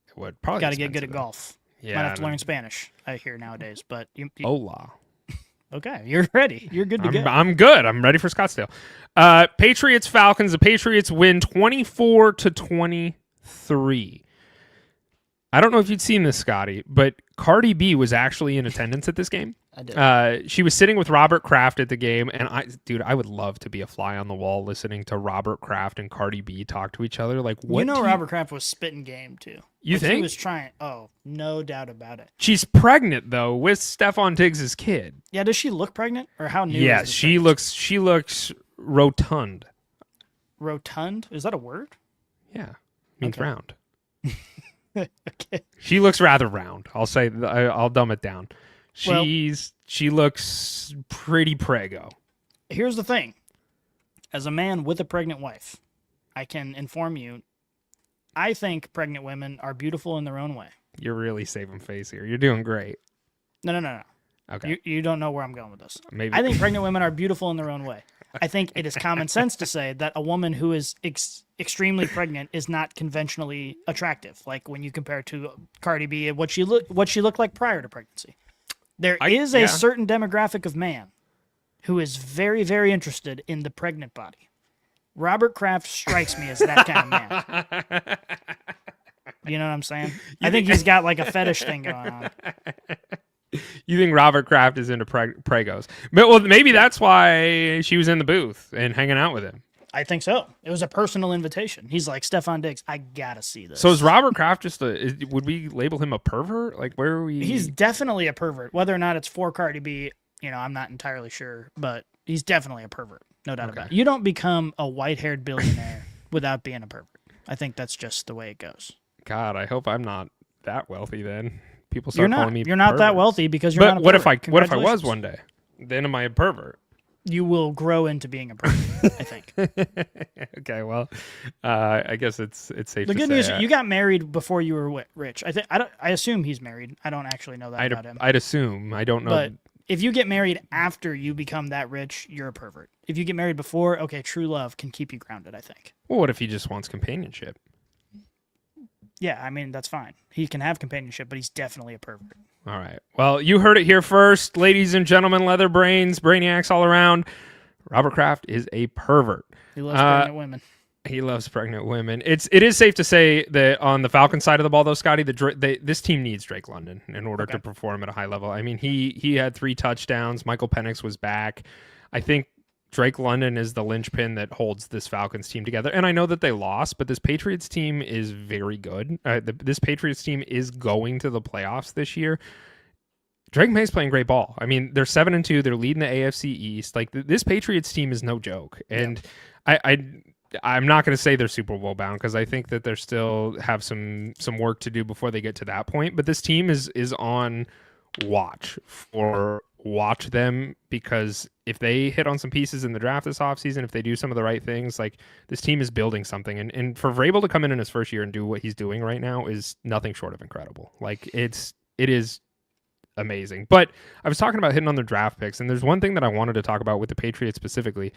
It would probably. Got to get good at golf. Yeah, might have to learn Spanish. I hear nowadays, but Hola. Okay, you're ready. You're good to go. I'm good. I'm ready for Scottsdale. Patriots Falcons. The Patriots win 24-23. I don't know if you'd seen this, Scotty, but Cardi B was actually in attendance at this game. I did. She was sitting with Robert Kraft at the game, and I would love to be a fly on the wall listening to Robert Kraft and Cardi B talk to each other. Like, what? Robert Kraft was spitting game too. You think he was trying? Oh, no doubt about it. She's pregnant though with Stephon Diggs' kid. Yeah, does she look pregnant or how new? Yes, she looks rotund. Rotund? Is that a word? Yeah, means round. Okay. She looks rather round. I'll say. I'll dumb it down. She looks pretty prego. Here's the thing. As a man with a pregnant wife, I can inform you, I think pregnant women are beautiful in their own way. You're really saving face here. You're doing great. No. Okay. You don't know where I'm going with this. Maybe. I think pregnant women are beautiful in their own way. I think it is common sense to say that a woman who is extremely pregnant is not conventionally attractive. Like when you compare to Cardi B and what she looked like prior to pregnancy. There is a certain demographic of man who is very, very interested in the pregnant body. Robert Kraft strikes me as that kind of man. You know what I'm saying? I think he's got like a fetish thing going on. You think Robert Kraft is into pregos? Well, maybe that's why she was in the booth and hanging out with him. I think so. It was a personal invitation. He's like, Stephon Diggs, I gotta see this. So is Robert Kraft just would we label him a pervert? Like, where are we? He's definitely a pervert. Whether or not it's for Cardi B, I'm not entirely sure, but he's definitely a pervert. No doubt about it. You don't become a white-haired billionaire without being a pervert. I think that's just the way it goes. God, I hope I'm not that wealthy then. People start calling me You're not perverts. that wealthy because you're not a pervert. What if I was one day? Then am I a pervert? You will grow into being a pervert, I think. Okay, well, I guess it's safe to say. The good news, you got married before you were rich. I assume he's married. I don't actually know that about him. I'd assume. I don't know. But if you get married after you become that rich, you're a pervert. If you get married before, okay, true love can keep you grounded, I think. Well, what if he just wants companionship? Yeah, I mean, that's fine. He can have companionship, but he's definitely a pervert. All right. Well, you heard it here first, ladies and gentlemen, leather brains, brainiacs all around. Robert Kraft is a pervert. He loves pregnant women. He loves pregnant women. It is safe to say that on the Falcons side of the ball, though, Scotty, this team needs Drake London in order to perform at a high level. I mean, he had 3 touchdowns. Michael Penix was back. I think Drake London is the linchpin that holds this Falcons team together. And I know that they lost, but this Patriots team is very good. This Patriots team is going to the playoffs this year. Drake May's playing great ball. I mean, they're 7-2. They're leading the AFC East. Like, this Patriots team is no joke. And I'm not going to say they're Super Bowl bound because I think that they still have some work to do before they get to that point. But this team is on watch them, because if they hit on some pieces in the draft this offseason, if they do some of the right things, like, this team is building something. And for Vrabel to come in his first year and do what he's doing right now is nothing short of incredible. Like, it is amazing. But I was talking about hitting on their draft picks, and there's one thing that I wanted to talk about with the Patriots specifically.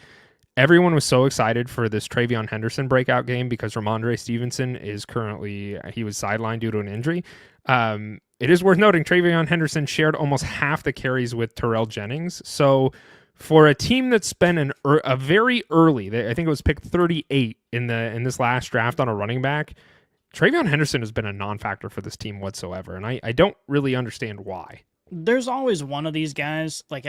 Everyone was so excited for this Travion Henderson breakout game because Ramondre Stevenson he was sidelined due to an injury. It is worth noting Travion Henderson shared almost half the carries with Terrell Jennings. So for a team that's been a very early, I think it was picked 38 in this last draft on a running back, Travion Henderson has been a non-factor for this team whatsoever, and I don't really understand why. There's always one of these guys, like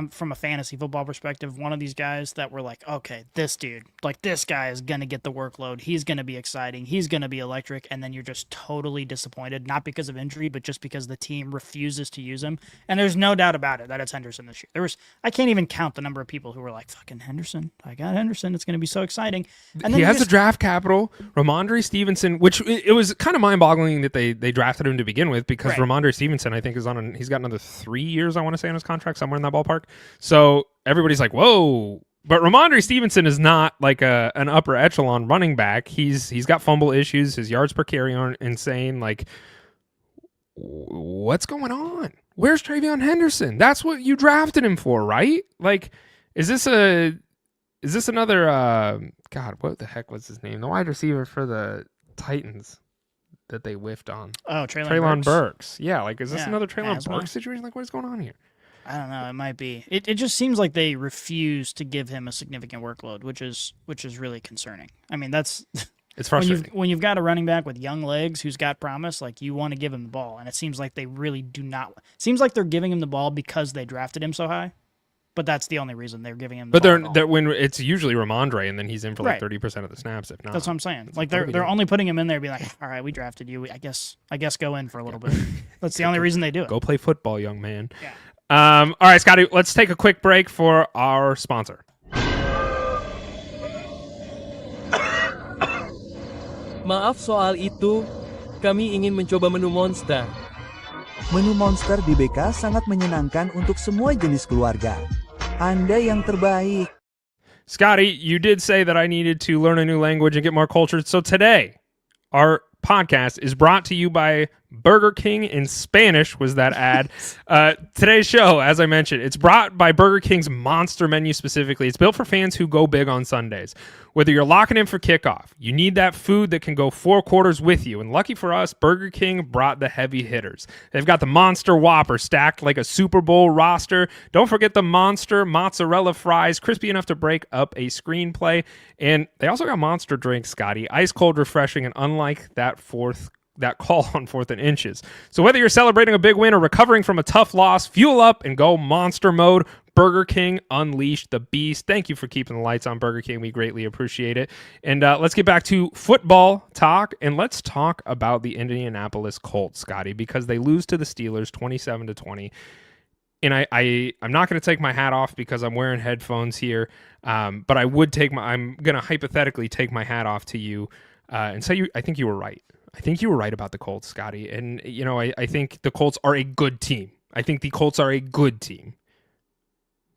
from a fantasy football perspective, one of these guys that we're like, okay, this dude, like, this guy is going to get the workload. He's going to be exciting. He's going to be electric. And then you're just totally disappointed, not because of injury, but just because the team refuses to use him. And there's no doubt about it that it's Henderson this year. I can't even count the number of people who were like, fucking Henderson. I got Henderson. It's going to be so exciting. And then he has the draft capital. Ramondre Stevenson, which it was kind of mind-boggling that they drafted him to begin with, because Ramondre Stevenson, I think, he's got another 3 years, I want to say, on his contract, somewhere in that ballpark. So everybody's like, whoa. But Ramondre Stevenson is not like an upper echelon running back. He's got fumble issues. His yards per carry aren't insane. Like, what's going on? Where's Travion Henderson? That's what you drafted him for, right? Like, is this another God, what the heck was his name? The wide receiver for the Titans that they whiffed on. Oh, Treylon Burks. Yeah, like, is this another Treylon Burks situation? Like, what is going on here? I don't know. It might be. It just seems like they refuse to give him a significant workload, which is really concerning. I mean, that's It's frustrating. When you've got a running back with young legs who's got promise, like you want to give him the ball, and it seems like they really do not. Seems like they're giving him the ball because they drafted him so high, but that's the only reason they're giving him the ball. But they're when it's usually Ramondre, and then he's in for like 30% of the snaps, if not. That's what I'm saying. Like they're only putting him in there, be like, all right, we drafted you. I guess go in for a little bit. That's the only reason they do it. Go play football, young man. Yeah. All right, Scotty, let's take a quick break for our sponsor. Maaf soal itu, kami ingin mencoba menu Monster. Menu Monster di BK sangat menyenangkan untuk semua jenis keluarga. Anda yang terbaik. Scotty, you did say that I needed to learn a new language and get more cultured. So today, our podcast is brought to you by Burger King in Spanish, was that ad. Today's show, as I mentioned, it's brought by Burger King's Monster menu specifically. It's built for fans who go big on Sundays. Whether you're locking in for kickoff, you need that food that can go 4 quarters with you. And lucky for us, Burger King brought the heavy hitters. They've got the Monster Whopper stacked like a Super Bowl roster. Don't forget the Monster Mozzarella fries, crispy enough to break up a screenplay. And they also got Monster drinks, Scotty. Ice cold, refreshing, and unlike that call on 4th and inches. So whether you're celebrating a big win or recovering from a tough loss, fuel up and go Monster mode. Burger King, unleash the beast. Thank you for keeping the lights on, Burger King. We greatly appreciate it. And let's get back to football talk, and let's talk about the Indianapolis Colts, Scotty, because they lose to the Steelers 27-20. And I'm not going to take my hat off because I'm wearing headphones here, but I'm going to hypothetically take my hat off to you and say I think you were right. I think you were right about the Colts, Scotty. And, I think the Colts are a good team.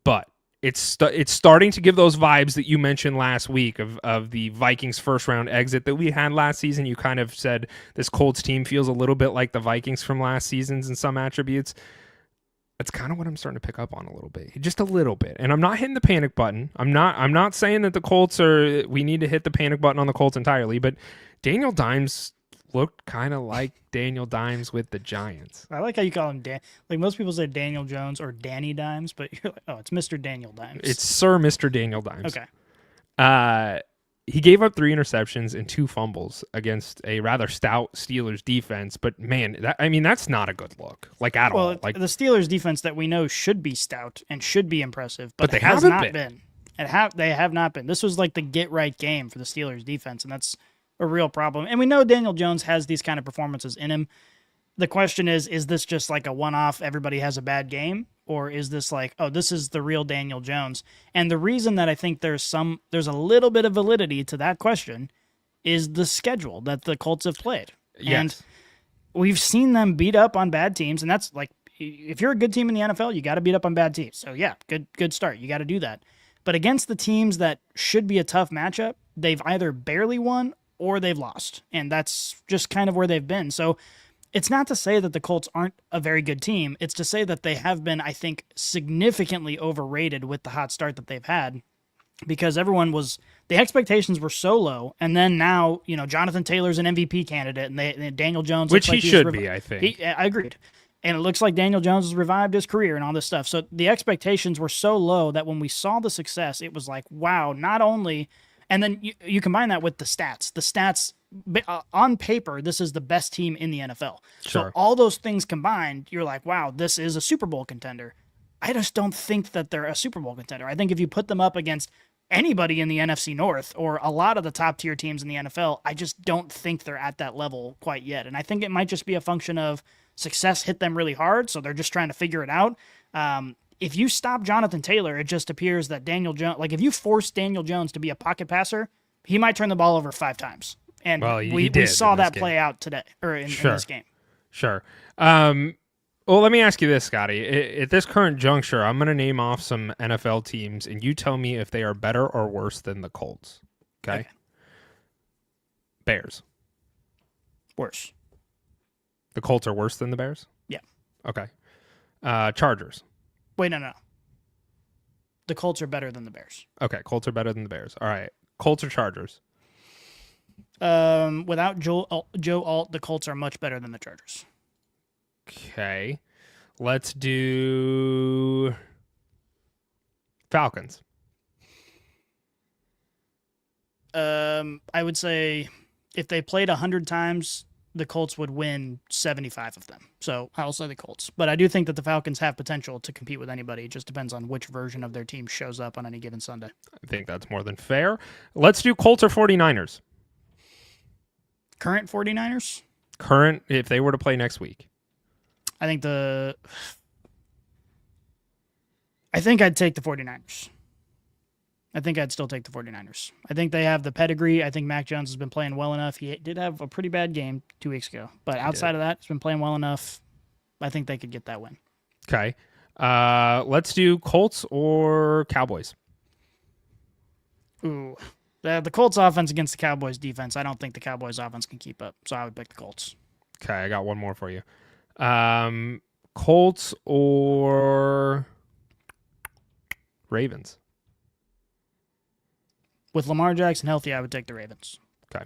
But it's starting to give those vibes that you mentioned last week of the Vikings first-round exit that we had last season. You kind of said this Colts team feels a little bit like the Vikings from last season's in some attributes. That's kind of what I'm starting to pick up on a little bit. Just a little bit. And I'm not hitting the panic button. I'm not saying that the Colts we need to hit the panic button on the Colts entirely, but Daniel Dimes looked kind of like Daniel Dimes with the Giants. I like how you call him like most people say Daniel Jones or Danny Dimes, but you're like, oh, it's Mr. Daniel Dimes. It's Sir Mr. Daniel Dimes. Okay. He gave up 3 interceptions and 2 fumbles against a rather stout Steelers defense, but man, that's not a good look, like at all. Like the Steelers defense that we know should be stout and should be impressive, but they has haven't not been. They have not been. This was like the get right game for the Steelers defense, and that's a real problem. And we know Daniel Jones has these kind of performances in him. The question is this just like a one-off, everybody has a bad game? Or is this like, oh, this is the real Daniel Jones? And the reason that I think there's a little bit of validity to that question is the schedule that the Colts have played. Yes. And we've seen them beat up on bad teams. And that's like, if you're a good team in the NFL, you got to beat up on bad teams. So yeah, good start. You got to do that. But against the teams that should be a tough matchup, they've either barely won or they've lost. And that's just kind of where they've been. So it's not to say that the Colts aren't a very good team. It's to say that they have been, I think, significantly overrated with the hot start that they've had, because the expectations were so low. And then now, Jonathan Taylor's an MVP candidate, and Daniel Jones, which he should be, I think. I agreed. And it looks like Daniel Jones has revived his career and all this stuff. So the expectations were so low that when we saw the success, it was like, wow, not only. And then you combine that with the stats. The stats, on paper, this is the best team in the NFL. Sure. So all those things combined, you're like, wow, this is a Super Bowl contender. I just don't think that they're a Super Bowl contender. I think if you put them up against anybody in the NFC North or a lot of the top tier teams in the NFL, I just don't think they're at that level quite yet. And I think it might just be a function of success hit them really hard, so they're just trying to figure it out. If you stop Jonathan Taylor, it just appears that Daniel Jones, like if you force Daniel Jones to be a pocket passer, he might turn the ball over 5 times. And we saw that play out today, or in this game. Sure. Well, let me ask you this, Scotty. At this current juncture, I'm going to name off some NFL teams, and you tell me if they are better or worse than the Colts. Okay? Bears. Worse. The Colts are worse than the Bears? Yeah. Okay. Chargers. Wait, no. The Colts are better than the Bears. Okay, Colts are better than the Bears. All right. Colts or Chargers? Without Joe Alt, the Colts are much better than the Chargers. Okay. Let's do Falcons. I would say if they played 100 times, the Colts would win 75 of them. So I'll say the Colts. But I do think that the Falcons have potential to compete with anybody. It just depends on which version of their team shows up on any given Sunday. I think that's more than fair. Let's do Colts or 49ers. Current 49ers? Current, if they were to play next week. I think I'd take the 49ers. I think I'd still take the 49ers. I think they have the pedigree. I think Mac Jones has been playing well enough. He did have a pretty bad game 2 weeks ago. But outside of that, he's been playing well enough. I think they could get that win. Okay. Let's do Colts or Cowboys. Ooh. The Colts offense against the Cowboys defense, I don't think the Cowboys offense can keep up. So I would pick the Colts. Okay, I got one more for you. Colts or Ravens. With Lamar Jackson healthy, I would take the Ravens. Okay.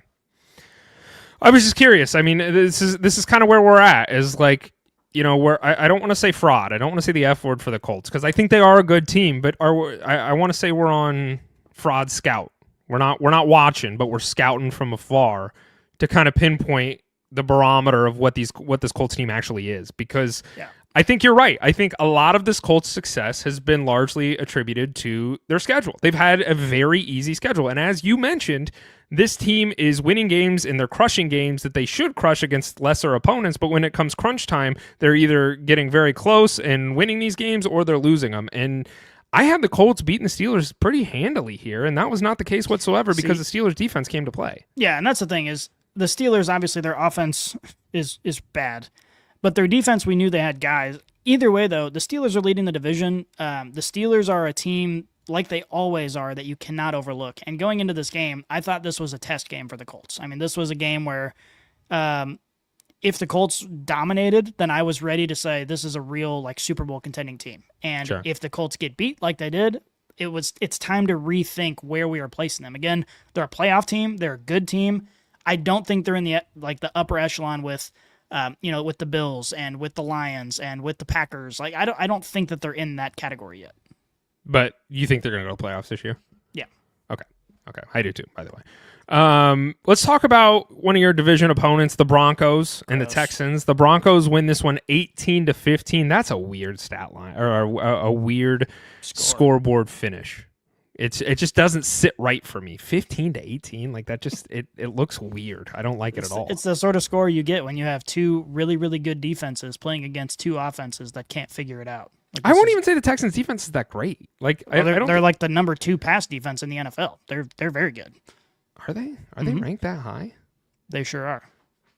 I was just curious. I mean, this is kind of where we're at. Is like, where I don't want to say fraud. I don't want to say the F word for the Colts because I think they are a good team. But I want to say we're on fraud scout. We're not watching, but we're scouting from afar to kind of pinpoint the barometer of what this Colts team actually is. Because I think you're right. I think a lot of this Colts success has been largely attributed to their schedule. They've had a very easy schedule. And as you mentioned, this team is winning games and they're crushing games that they should crush against lesser opponents. But when it comes crunch time, they're either getting very close and winning these games or they're losing them. And I had the Colts beating the Steelers pretty handily here, and that was not the case whatsoever because the Steelers defense came to play. Yeah, and that's the thing is the Steelers, obviously their offense is bad. But their defense, we knew they had guys. Either way, though, the Steelers are leading the division. The Steelers are a team, like they always are, that you cannot overlook. And going into this game, I thought this was a test game for the Colts. I mean, this was a game where if the Colts dominated, then I was ready to say this is a real Super Bowl contending team. And if the Colts get beat like they did, it's time to rethink where we are placing them. Again, they're a playoff team. They're a good team. I don't think they're in the upper echelon with with the Bills and with the Lions and with the Packers. I don't think that they're in that category yet. But you think they're going to go playoffs this year? Yeah. Okay. I do too, by the way. Let's talk about one of your division opponents, the Broncos and the Texans. The Broncos win this one 18-15. That's a weird stat line or a weird scoreboard finish. It just doesn't sit right for me. 15-18, that just it looks weird. I don't like it at all. It's the sort of score you get when you have two really, really good defenses playing against two offenses that can't figure it out. I won't even say the Texans defense is that great. They're like the number 2 pass defense in the NFL. They're very good. Are they? Are they ranked that high? They sure are.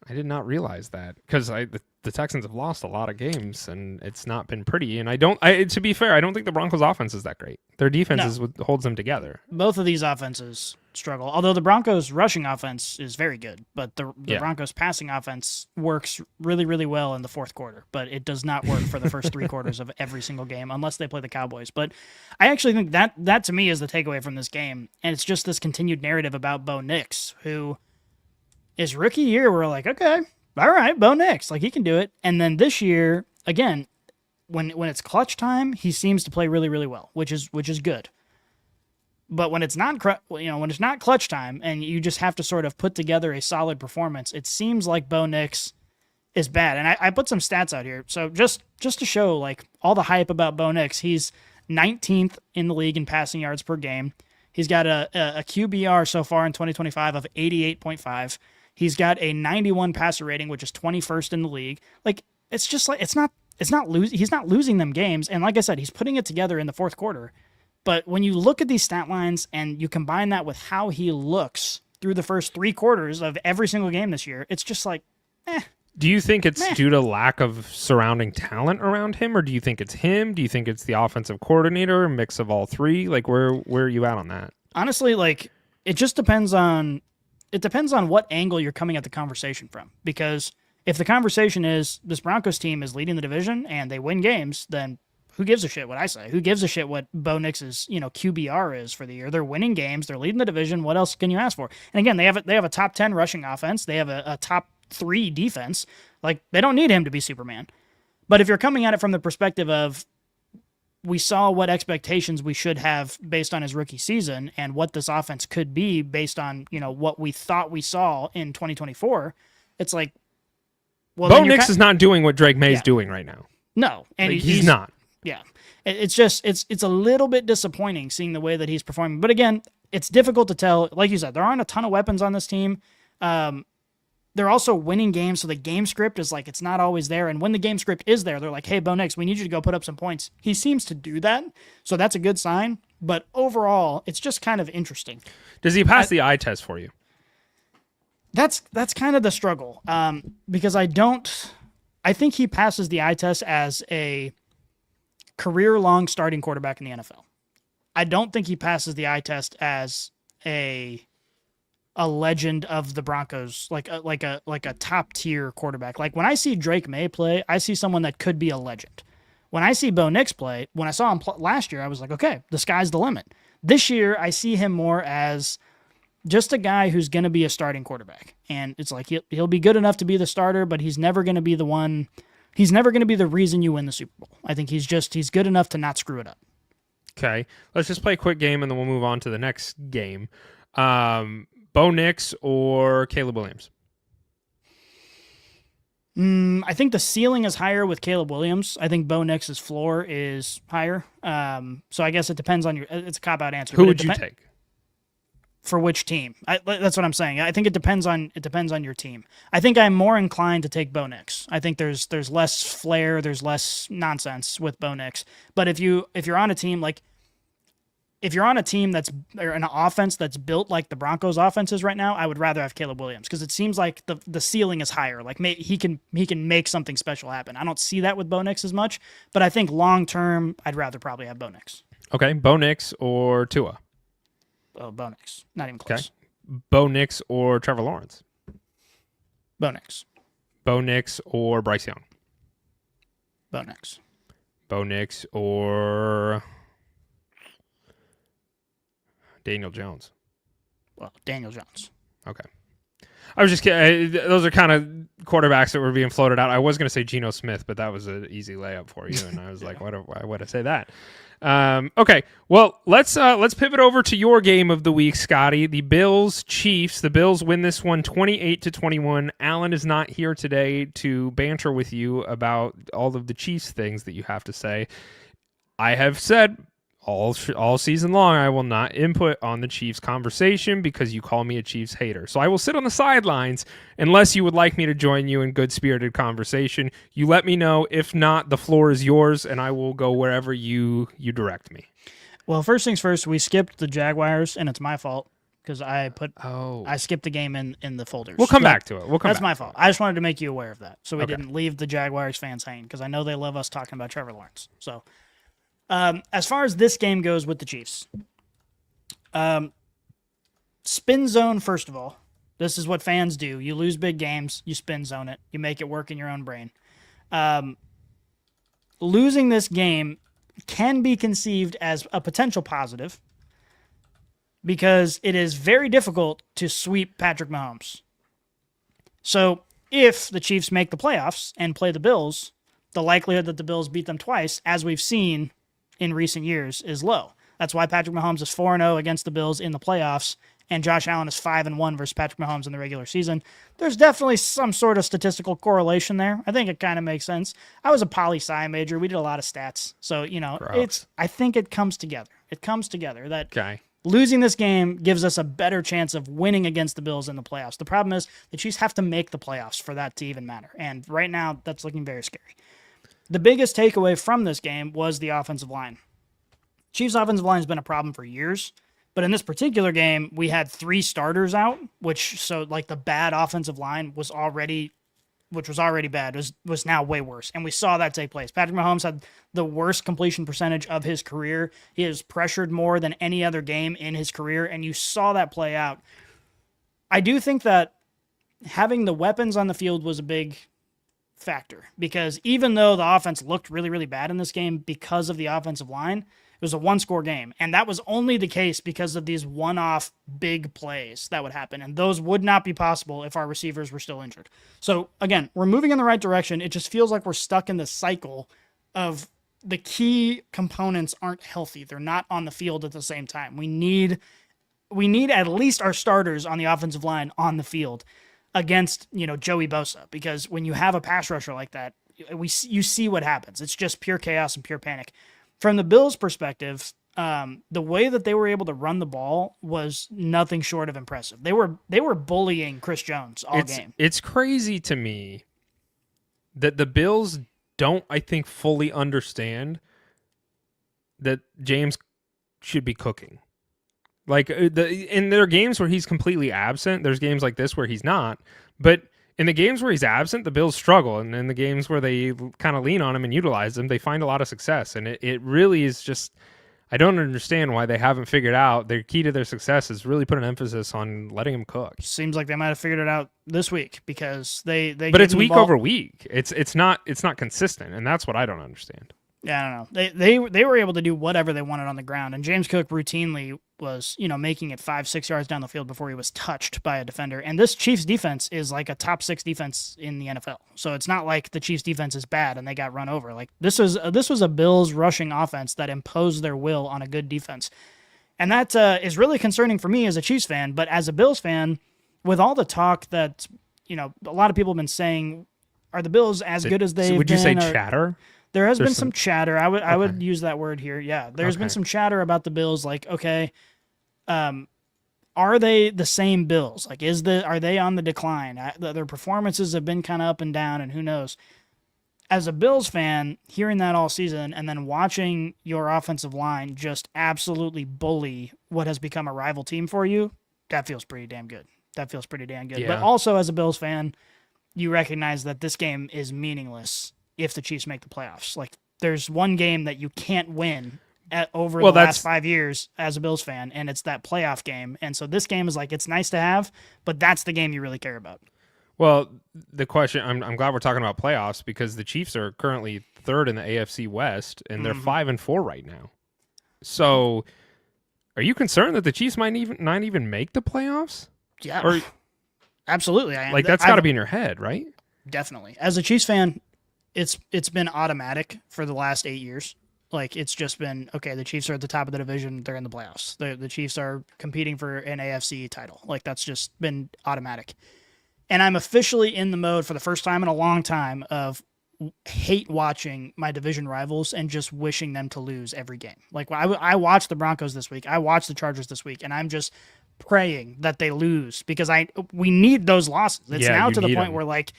I did not realize that because the Texans have lost a lot of games and it's not been pretty. And to be fair, I don't think the Broncos offense is that great. Their defense is what holds them together. Both of these offenses struggle. Although the Broncos rushing offense is very good, but the Broncos passing offense works really, really well in the fourth quarter, but it does not work for the first 3 quarters of every single game unless they play the Cowboys. But I actually think that to me is the takeaway from this game. And it's just this continued narrative about Bo Nix, who his rookie year, we're like, okay, all right, Bo Nix, he can do it. And then this year, again, when it's clutch time, he seems to play really, really well, which is good. But when it's not clutch time, and you just have to sort of put together a solid performance, it seems like Bo Nix is bad. And I put some stats out here, so just to show all the hype about Bo Nix, he's 19th in the league in passing yards per game. He's got a QBR so far in 2025 of 88.5. He's got a 91 passer rating, which is 21st in the league. It's just he's not losing them games. And like I said, he's putting it together in the fourth quarter. But when you look at these stat lines and you combine that with how he looks through the first 3 quarters of every single game this year, it's just Do you think it's due to lack of surrounding talent around him, or do you think it's him? Do you think it's the offensive coordinator, a mix of all 3? Where are you at on that? Honestly, it just depends on what angle you're coming at the conversation from. Because if the conversation is this Broncos team is leading the division and they win games, then who gives a shit what I say? Who gives a shit what Bo Nix's QBR is for the year? They're winning games. They're leading the division. What else can you ask for? And again, they have a top 10 rushing offense. They have a top 3 defense. They don't need him to be Superman. But if you're coming at it from the perspective of we saw what expectations we should have based on his rookie season and what this offense could be based on, what we thought we saw in 2024. It's like, well, Bo Nix is not doing what Drake May's doing right now. No, and he's not. Yeah. It's just, it's a little bit disappointing seeing the way that he's performing. But again, it's difficult to tell. Like you said, there aren't a ton of weapons on this team. They're also winning games, so the game script is like, it's not always there. And when the game script is there, they're like, hey, Bo Nix, we need you to go put up some points. He seems to do that, so that's a good sign. But overall, it's just kind of interesting. Does he pass the eye test for you? That's kind of the struggle, because I think he passes the eye test as a career-long starting quarterback in the NFL. I don't think he passes the eye test as a legend of the Broncos, like a top tier quarterback. Like when I see Drake May play, I see someone that could be a legend. When I see Bo Nix play, when I saw him last year, I was like, okay, the sky's the limit. This year, I see him more as just a guy who's going to be a starting quarterback. And it's like he'll be good enough to be the starter, but he's never going to be the one. He's never going to be the reason you win the Super Bowl. I think he's good enough to not screw it up. Okay, let's just play a quick game and then we'll move on to the next game. Bo Nix or Caleb Williams? I think the ceiling is higher with Caleb Williams. I think Bo Nix's floor is higher. So I guess it depends on it's a cop-out answer. Who would you take? For which team? That's what I'm saying. I think it depends on your team. I think I'm more inclined to take Bo Nix. I think there's less flair, there's less nonsense with Bo Nix. But if you're on a team like, if you're on a team or an offense that's built like the Broncos offense is right now, I would rather have Caleb Williams because it seems like the ceiling is higher. Like he can make something special happen. I don't see that with Bo Nix as much, but I think long term, I'd rather probably have Bo Nix. Okay, Bo Nix or Tua? Oh, Bo Nix. Not even close. Okay. Bo Nix or Trevor Lawrence? Bo Nix. Bo Nix or Bryce Young? Bo Nix. Bo Nix or Daniel Jones? Well, Daniel Jones. Okay. I was just kidding. Those are kind of quarterbacks that were being floated out. I was going to say Geno Smith, but that was an easy layup for you, and I was like, why would I say that? Okay, well, let's pivot over to your game of the week, Scotty. The Bills Chiefs. The Bills win this one 28-21. Alan is not here today to banter with you about all of the Chiefs things that you have to say. I have said all season long, I will not input on the Chiefs conversation because you call me a Chiefs hater. So I will sit on the sidelines unless you would like me to join you in good-spirited conversation. You let me know. If not, the floor is yours, and I will go wherever you direct me. Well, first things first, we skipped the Jaguars, and it's my fault because I skipped the game in the folders. We'll come back to it. That's my fault. I just wanted to make you aware of that so we didn't leave the Jaguars fans hanging because I know they love us talking about Trevor Lawrence. So. As far as this game goes with the Chiefs, spin zone, first of all, this is what fans do. You lose big games, you spin zone it, you make it work in your own brain. Losing this game can be conceived as a potential positive because it is very difficult to sweep Patrick Mahomes. So if the Chiefs make the playoffs and play the Bills, the likelihood that the Bills beat them twice, as we've seen in recent years, is low. That's why Patrick Mahomes is 4-0 against the Bills in the playoffs, and Josh Allen is 5-1 versus Patrick Mahomes in the regular season. There's definitely some sort of statistical correlation there. I think it kind of makes sense. I was a poli-sci major. We did a lot of stats. So, I think it comes together. It comes together that losing this game gives us a better chance of winning against the Bills in the playoffs. The problem is the Chiefs have to make the playoffs for that to even matter. And right now, that's looking very scary. The biggest takeaway from this game was the offensive line. Chiefs' offensive line has been a problem for years, but in this particular game, we had 3 starters out, the bad offensive line was already bad, was now way worse, and we saw that take place. Patrick Mahomes had the worst completion percentage of his career. He has pressured more than any other game in his career, and you saw that play out. I do think that having the weapons on the field was a big factor because even though the offense looked really, really bad in this game because of the offensive line, it was a 1-score game. And that was only the case because of these one-off big plays that would happen. And those would not be possible if our receivers were still injured. So again, we're moving in the right direction. It just feels like we're stuck in the cycle of the key components aren't healthy. They're not on the field at the same time. We need at least our starters on the offensive line on the field against, Joey Bosa, because when you have a pass rusher like that, you see what happens. It's just pure chaos and pure panic. From the Bills' perspective, the way that they were able to run the ball was nothing short of impressive. They were bullying Chris Jones all game. It's crazy to me that the Bills don't, I think, fully understand that James should be cooking. Like, in their games where he's completely absent, there's games like this where he's not. But in the games where he's absent, the Bills struggle. And in the games where they kind of lean on him and utilize him, they find a lot of success. And it really is just, I don't understand why they haven't figured out their key to their success is really put an emphasis on letting him cook. Seems like they might have figured it out this week because they but it's week over week. It's not consistent, and that's what I don't understand. Yeah, I don't know. They were able to do whatever they wanted on the ground, and James Cook routinely was, making it 5-6 yards down the field before he was touched by a defender. And this Chiefs defense is like a top 6 defense in the NFL. So it's not like the Chiefs defense is bad and they got run over. Like this was a Bills rushing offense that imposed their will on a good defense. And that is really concerning for me as a Chiefs fan, but as a Bills fan, with all the talk that, a lot of people have been saying, are the Bills as good as they've been? Would you say chatter? There has been some chatter. I would use that word here. Yeah, there's been some chatter about the Bills. Like, okay, are they the same Bills? Like, are they on the decline? Their performances have been kind of up and down, and who knows? As a Bills fan, hearing that all season and then watching your offensive line just absolutely bully what has become a rival team for you, that feels pretty damn good. Yeah. But also, as a Bills fan, you recognize that this game is meaningless if the Chiefs make the playoffs. Like, there's one game that you can't win over the last 5 years as a Bills fan, and it's that playoff game. And so this game is like, it's nice to have, but that's the game you really care about. Well, the question, I'm glad we're talking about playoffs because the Chiefs are currently third in the AFC West, and they're 5-4 right now. So are you concerned that the Chiefs might not even make the playoffs? Yeah, absolutely. I am. Like, that's got to be in your head, right? Definitely. As a Chiefs fan, it's been automatic for the last 8 years. Like, it's just been, okay, the Chiefs are at the top of the division. They're in the playoffs. The Chiefs are competing for an AFC title. Like, that's just been automatic. And I'm officially in the mode for the first time in a long time of hate watching my division rivals and just wishing them to lose every game. Like, I watched the Broncos this week. I watched the Chargers this week, and I'm just praying that they lose because we need those losses. It's now to the point where, like,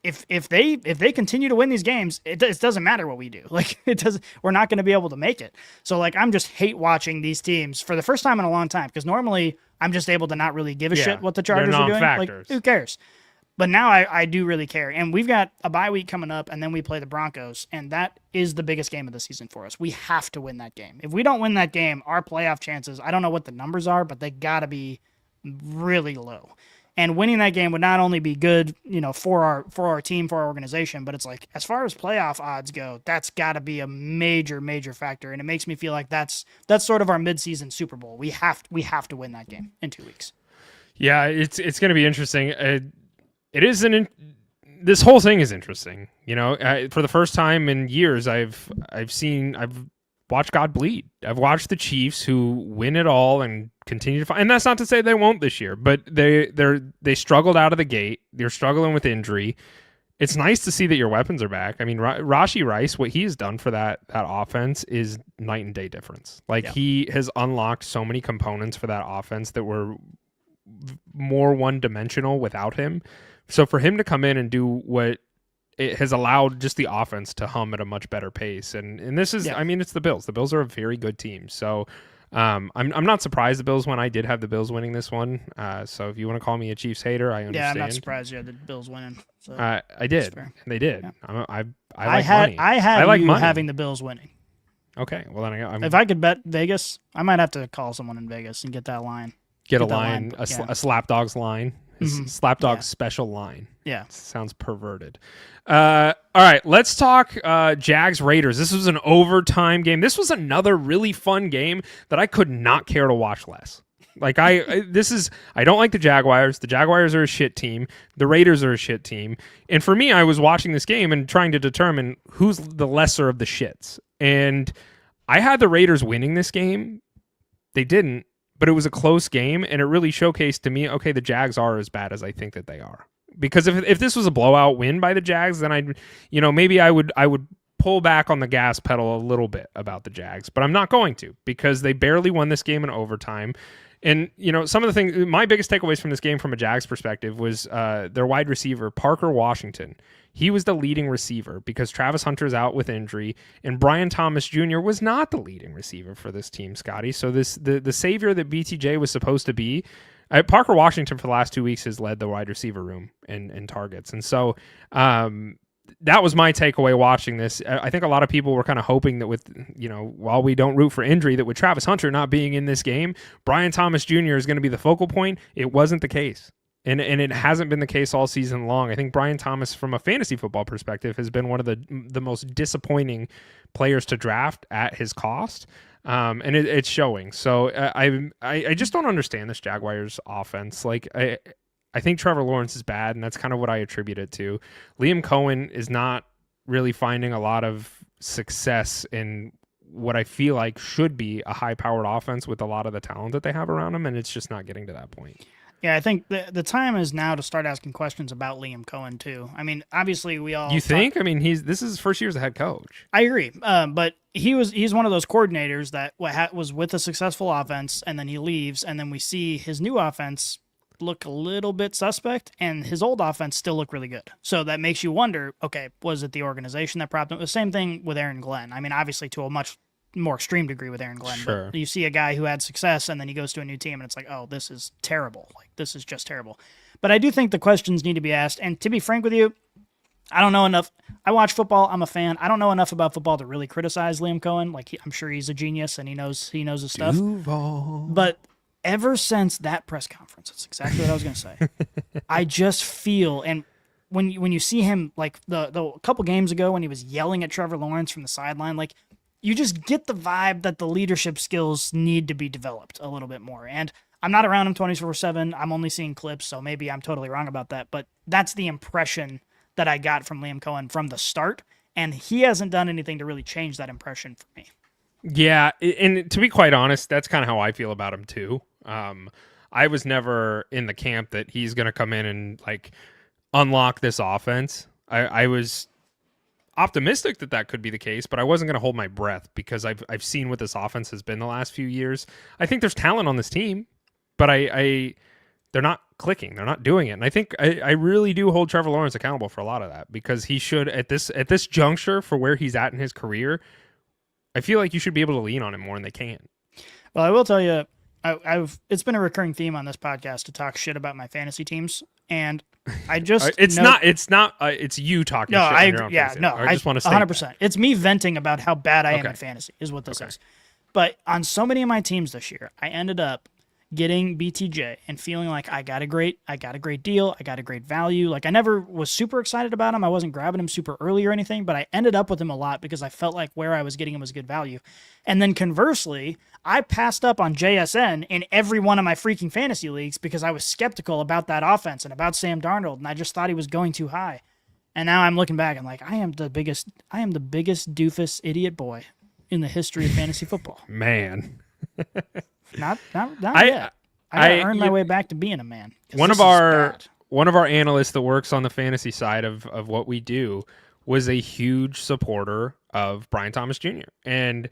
if they continue to win these games, it doesn't matter what we do. Like, we're not going to be able to make it. So, like, I'm just hate watching these teams for the first time in a long time because normally I'm just able to not really give a shit what the Chargers are doing. Like, who cares? But now I do really care. And we've got a bye week coming up, and then we play the Broncos, and that is the biggest game of the season for us. We have to win that game. If we don't win that game, our playoff chances, I don't know what the numbers are, but they got to be really low. And winning that game would not only be good, for our team, for our organization, but it's like, as far as playoff odds go, that's got to be a major, major factor. And it makes me feel like that's sort of our midseason Super Bowl. We have to win that game in 2 weeks. Yeah, it's going to be interesting. This whole thing is interesting. For the first time in years, I've watched God bleed. I've watched the Chiefs who win it all and continue to fight. And that's not to say they won't this year, but they struggled out of the gate. They're struggling with injury. It's nice to see that your weapons are back. I mean, Rashee Rice, what he's done for that offense is night and day difference. Like, he has unlocked so many components for that offense that were more one-dimensional without him. So for him to come in and do what it has allowed just the offense to hum at a much better pace. And this is, I mean, it's the Bills. The Bills are a very good team. So I'm not surprised the Bills won. I did have the Bills winning this one. So if you want to call me a Chiefs hater, I understand. Yeah, I'm not surprised you had the Bills winning. So I did. And they did. Yeah. I like money. I had like you money. having the Bills winning. Okay. Well, then if I could bet Vegas, I might have to call someone in Vegas and get that line. Get a line, a Slapdog's line. Slapdog's special line. Yeah. Sounds perverted. All right, let's talk Jags Raiders. This was an overtime game. This was another really fun game that I could not care to watch less. Like I don't like the Jaguars. The Jaguars are a shit team. The Raiders are a shit team. And for me, I was watching this game and trying to determine who's the lesser of the shits. And I had the Raiders winning this game. They didn't, but it was a close game, and it really showcased to me, okay, the Jags are as bad as I think that they are. Because if this was a blowout win by the Jags, then maybe I would pull back on the gas pedal a little bit about the Jags, but I'm not going to, because they barely won this game in overtime. And, some of the things, my biggest takeaways from this game from a Jags perspective was their wide receiver, Parker Washington. He was the leading receiver because Travis Hunter's out with injury, and Brian Thomas Jr. was not the leading receiver for this team, Scotty. So the savior that BTJ was supposed to be, Parker Washington for the last 2 weeks has led the wide receiver room in targets. And so that was my takeaway watching this. I think a lot of people were kind of hoping that with, while we don't root for injury, that with Travis Hunter not being in this game, Brian Thomas Jr. is going to be the focal point. It wasn't the case. And it hasn't been the case all season long. I think Brian Thomas, from a fantasy football perspective, has been one of the most disappointing players to draft at his cost. And it's showing. So I just don't understand this Jaguars offense. Like I think Trevor Lawrence is bad, and that's kind of what I attribute it to. Liam Cohen is not really finding a lot of success in what I feel like should be a high-powered offense with a lot of the talent that they have around him, and it's just not getting to that point. Yeah, I think the time is now to start asking questions about Liam Cohen too. I mean, obviously we all. You think? I mean, this is his first year as a head coach. I agree, but he's one of those coordinators that was with a successful offense, and then he leaves, and then we see his new offense look a little bit suspect, and his old offense still look really good. So that makes you wonder, okay, was it the organization that propped him? The same thing with Aaron Glenn. I mean, obviously to a much more extreme degree with Aaron Glenn, sure. But you see a guy who had success and then he goes to a new team and it's like, oh, this is terrible. Like, this is just terrible. But I do think the questions need to be asked. And to be frank with you, I don't know enough. I watch football. I'm a fan. I don't know enough about football to really criticize Liam Cohen. Like, I'm sure he's a genius and he knows his stuff. Duval. But ever since that press conference, that's exactly what I was going to say. I just feel, and when you see him, like the couple games ago when he was yelling at Trevor Lawrence from the sideline, like, you just get the vibe that the leadership skills need to be developed a little bit more. And I'm not around him 24/7. I'm only seeing clips, so maybe I'm totally wrong about that. But that's the impression that I got from Liam Cohen from the start. And he hasn't done anything to really change that impression for me. Yeah, and to be quite honest, that's kind of how I feel about him too. I was never in the camp that he's going to come in and like unlock this offense. I was optimistic that could be the case, but I wasn't going to hold my breath because I've seen what this offense has been the last few years. I think there's talent on this team, but they're not clicking. They're not doing it. And I think I really do hold Trevor Lawrence accountable for a lot of that, because he should, at this juncture for where he's at in his career, I feel like you should be able to lean on him more, and they can't. Well, I will tell you, it's been a recurring theme on this podcast to talk shit about my fantasy teams, and I just it's you talking shit on your own fantasy. I just want to say 100%. That. It's me venting about how bad I am at fantasy is what this is. But on so many of my teams this year, I ended up getting BTJ and feeling like I got a great deal, I got a great value. Like, I never was super excited about him. I wasn't grabbing him super early or anything, but I ended up with him a lot because I felt like where I was getting him was good value. And then conversely, I passed up on JSN in every one of my freaking fantasy leagues because I was skeptical about that offense and about Sam Darnold, and I just thought he was going too high. And now I'm looking back and like, I am the biggest doofus idiot boy in the history of fantasy football. Man. Not yet. I earned my way back to being a man. One of our analysts that works on the fantasy side of what we do was a huge supporter of Brian Thomas Jr. And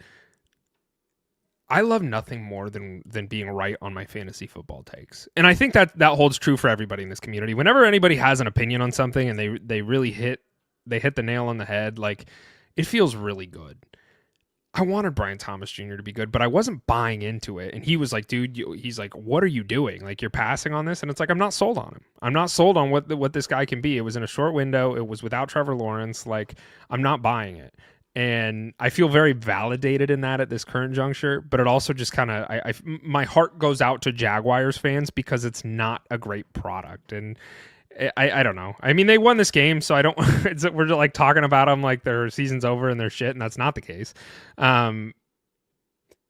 I love nothing more than being right on my fantasy football takes. And I think that holds true for everybody in this community. Whenever anybody has an opinion on something and they really hit the nail on the head, like, it feels really good. I wanted Brian Thomas Jr. to be good, but I wasn't buying into it. And he was like, dude, he's like, what are you doing? Like, you're passing on this? And it's like, I'm not sold on him. I'm not sold on what this guy can be. It was in a short window. It was without Trevor Lawrence. Like, I'm not buying it. And I feel very validated in that at this current juncture, but it also just kind of, my heart goes out to Jaguars fans because it's not a great product. And I don't know. I mean, they won this game, so I don't. We're just like talking about them like their season's over and their shit, and that's not the case.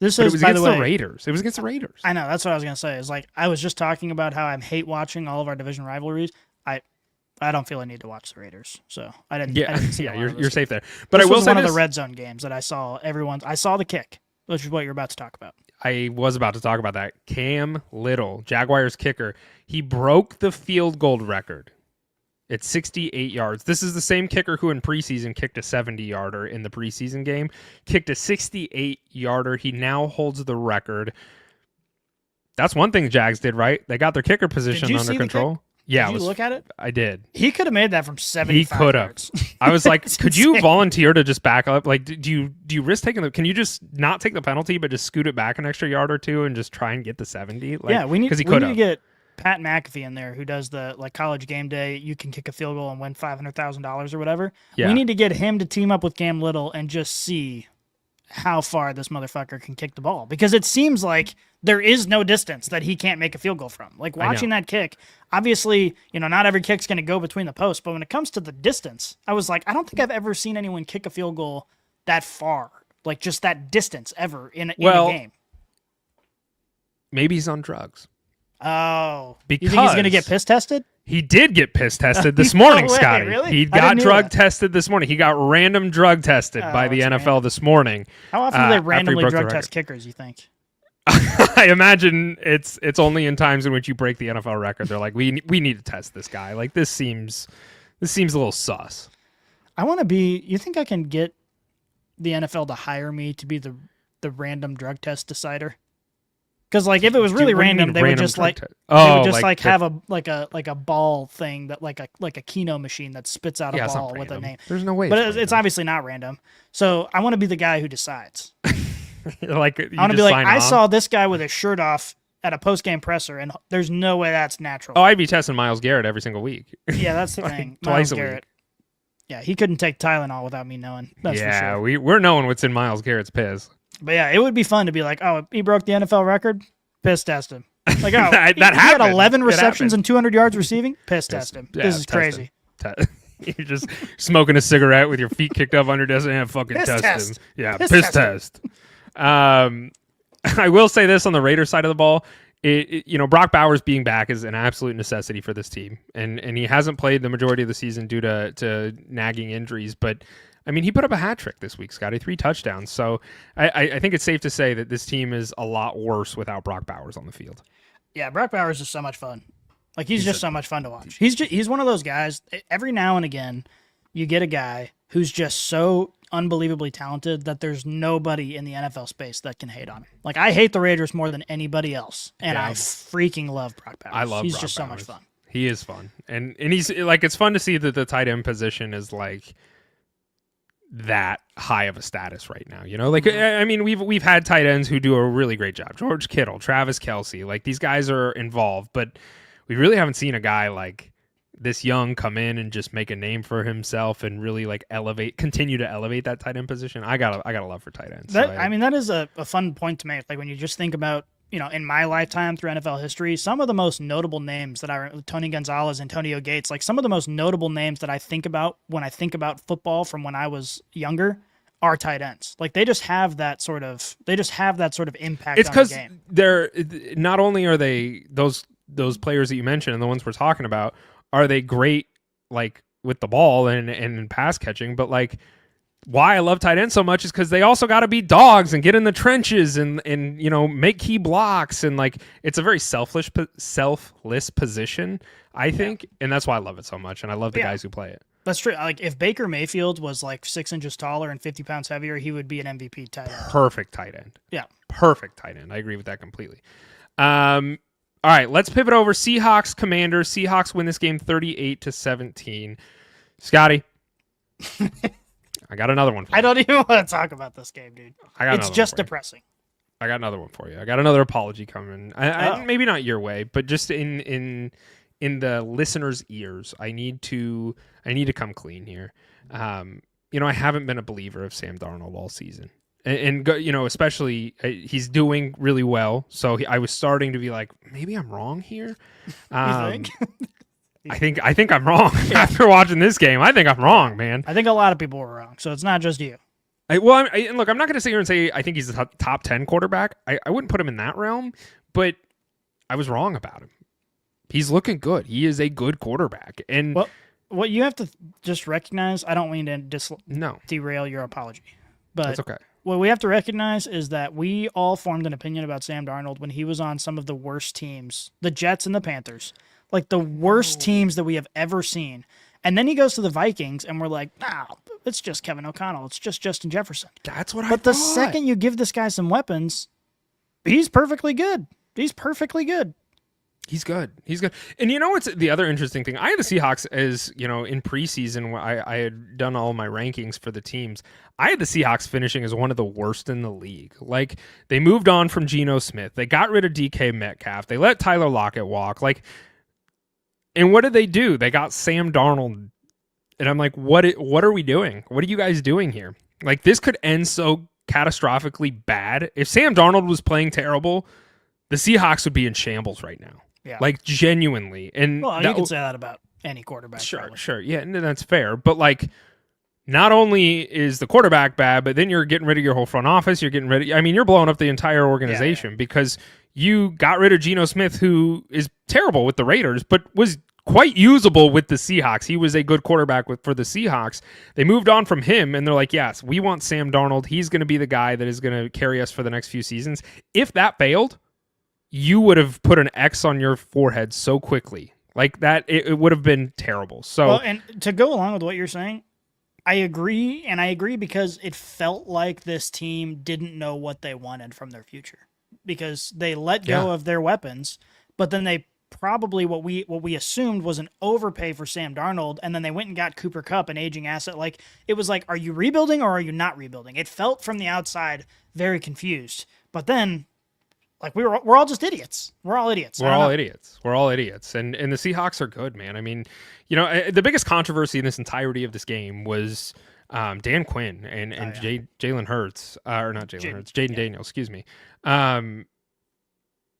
This But is, it was by against the way, the Raiders. It was against the Raiders. I know, that's what I was gonna say. Is like I was just talking about how I hate watching all of our division rivalries. I don't feel a need to watch the Raiders, so I didn't. Yeah, I didn't see you're safe there. But this I will was say one of this. the red zone games that I saw. I saw the kick, which is what you're about to talk about. I was about to talk about that. Cam Little, Jaguars kicker, he broke the field goal record at 68 yards. This is the same kicker who in preseason kicked a 70-yarder in the preseason game, kicked a 68-yarder. He now holds the record. That's one thing the Jags did right. They got their kicker position under control. Yeah, did you look at it? I did. He could have made that from 75 He could yards. have. I was like, could you insane. volunteer to just back up? Like, do you risk taking can you just not take the penalty, but just scoot it back an extra yard or two and just try and get the 70? Like, Yeah, we need he to get Pat McAfee in there, who does the college game day. You can kick a field goal and win $500,000 or whatever. Yeah. We need to get him to team up with Cam Little and just see how far this motherfucker can kick the ball, because it seems like there is no distance that he can't make a field goal from. Like watching that kick, obviously, not every kick's going to go between the posts, but when it comes to the distance, I was like, I don't think I've ever seen anyone kick a field goal that far, like just that distance ever in a game. Maybe he's on drugs. Oh, because you think he's going to get piss tested? He did get piss tested this morning, No way, Scotty. really? He got drug tested this morning. He got random drug tested by the NFL this morning. How often do they randomly drug test kickers, you think? I imagine it's only in times in which you break the NFL record. They're like, we need to test this guy. Like this seems a little sus. I want to be. You think I can get the NFL to hire me to be the random drug test decider? Because like if it was really random, they would just have a ball thing that like a Keno machine that spits out a ball with a name. There's no way. But it's obviously not random. So I want to be the guy who decides. Like I want to be like, I saw this guy with his shirt off at a post-game presser, and there's no way that's natural. Oh, I'd be testing Myles Garrett every single week. Yeah, that's the thing. Twice Myles Garrett. Yeah, he couldn't take Tylenol without me knowing. That's for sure. we're knowing what's in Myles Garrett's piss. But yeah, it would be fun to be like, oh, he broke the NFL record. Piss test him. Like, oh, that he had happened. 11 receptions and 200 yards receiving. Piss test him. Yeah, this is crazy. You're just smoking a cigarette with your feet kicked up under desk and fucking test him. Yeah, piss test. I will say this on the Raiders side of the ball. Brock Bowers being back is an absolute necessity for this team, and he hasn't played the majority of the season due to nagging injuries. But I mean, he put up a hat trick this week, Scotty, 3 touchdowns. So I think it's safe to say that this team is a lot worse without Brock Bowers on the field. Yeah, Brock Bowers is so much fun. Like he's just so much fun to watch. He's one of those guys. Every now and again, you get a guy who's just so unbelievably talented that there's nobody in the NFL space that can hate on him. Like I hate the Raiders more than anybody else, and I freaking love Brock Bowers. I love. He's Brock just Bowers. So much fun. He is fun, and he's like it's fun to see that the tight end position is like that high of a status right now. Like I mean, we've had tight ends who do a really great job. George Kittle, Travis Kelce, like these guys are involved, but we really haven't seen a guy like this young come in and just make a name for himself and really like continue to elevate that tight end position. I got a love for tight ends. That is a fun point to make. Like when you just think about, in my lifetime through NFL history, some of the most notable names that Tony Gonzalez, Antonio Gates, like some of the most notable names that I think about when I think about football from when I was younger are tight ends. Like they just have that sort of impact. It's because they're not only are they those players that you mentioned and the ones we're talking about, are they great like with the ball and pass catching, but like why I love tight ends so much is because they also got to be dogs and get in the trenches and make key blocks, and like it's a very selfless position, I think, and that's why I love it so much, and I love the guys who play it. That's true. Like if Baker Mayfield was like 6 inches taller and 50 pounds heavier, he would be an MVP tight end. Perfect tight end. Yeah, perfect tight end. I agree with that completely. All right, let's pivot over. Seahawks, Commanders. Seahawks win this game 38-17. Scotty, I got another one for you. I don't even want to talk about this game, dude. It's just depressing. I got another one for you. I got another apology coming. Maybe not your way, but just in the listeners' ears. I need to come clean here. I haven't been a believer of Sam Darnold all season. And especially he's doing really well. So I was starting to be like, maybe I'm wrong here. You think? I think I'm wrong after watching this game. I think I'm wrong, man. I think a lot of people were wrong. So it's not just you. Look, I'm not going to sit here and say I think he's a top 10 quarterback. I wouldn't put him in that realm, but I was wrong about him. He's looking good. He is a good quarterback. And what you have to just recognize, I don't mean to derail your apology, but that's okay. What we have to recognize is that we all formed an opinion about Sam Darnold when he was on some of the worst teams, the Jets and the Panthers, like the worst teams that we have ever seen. And then he goes to the Vikings, and we're like, it's just Kevin O'Connell. It's just Justin Jefferson. That's what I thought. But the second you give this guy some weapons, he's perfectly good. He's good. He's good. And you know what's the other interesting thing? I had the Seahawks as, in preseason, I had done all my rankings for the teams. I had the Seahawks finishing as one of the worst in the league. Like, they moved on from Geno Smith. They got rid of DK Metcalf. They let Tyler Lockett walk. And what did they do? They got Sam Darnold. And I'm like, what are we doing? What are you guys doing here? Like, this could end so catastrophically bad. If Sam Darnold was playing terrible, the Seahawks would be in shambles right now. Yeah. Like, genuinely. And you can say that about any quarterback. Sure. Yeah, and that's fair. But, not only is the quarterback bad, but then you're getting rid of your whole front office. You're blowing up the entire organization because you got rid of Geno Smith, who is terrible with the Raiders, but was quite usable with the Seahawks. He was a good quarterback for the Seahawks. They moved on from him, and they're like, yes, we want Sam Darnold. He's going to be the guy that is going to carry us for the next few seasons. If that failed, you would have put an X on your forehead so quickly. Like that, it would have been terrible. So, and to go along with what you're saying, I agree, and I agree because it felt like this team didn't know what they wanted from their future because they let go of their weapons, but then they probably what we assumed was an overpay for Sam Darnold, and then they went and got Cooper Kupp, an aging asset. Like, it was like, are you rebuilding or are you not rebuilding? It felt from the outside very confused, but then. Like, we're all just idiots. We're all idiots. We're all idiots. And the Seahawks are good, man. I mean, the biggest controversy in this entirety of this game was Dan Quinn and Jalen Hurts, or not Jalen Hurts, Jayden Daniels, excuse me.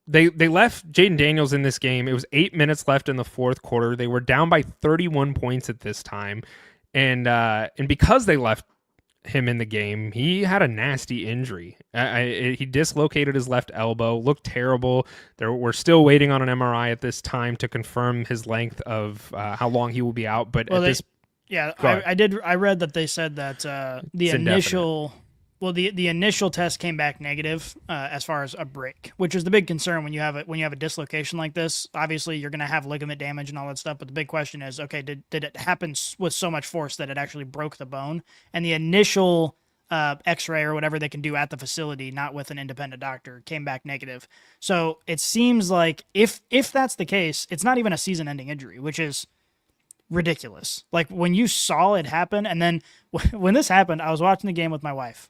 They left Jayden Daniels in this game. It was 8 minutes left in the fourth quarter. They were down by 31 points at this time. And because they left him in the game, he had a nasty injury. He dislocated his left elbow, looked terrible. We're still waiting on an MRI at this time to confirm his length of how long he will be out. But I read that they said that the initial test came back negative as far as a break, which is the big concern when you have a dislocation like this. Obviously, you're going to have ligament damage and all that stuff, but the big question is, okay, did it happen with so much force that it actually broke the bone? And the initial X-ray or whatever they can do at the facility, not with an independent doctor, came back negative. So it seems like if that's the case, it's not even a season-ending injury, which is ridiculous. Like, when you saw it happen, and then when this happened, I was watching the game with my wife.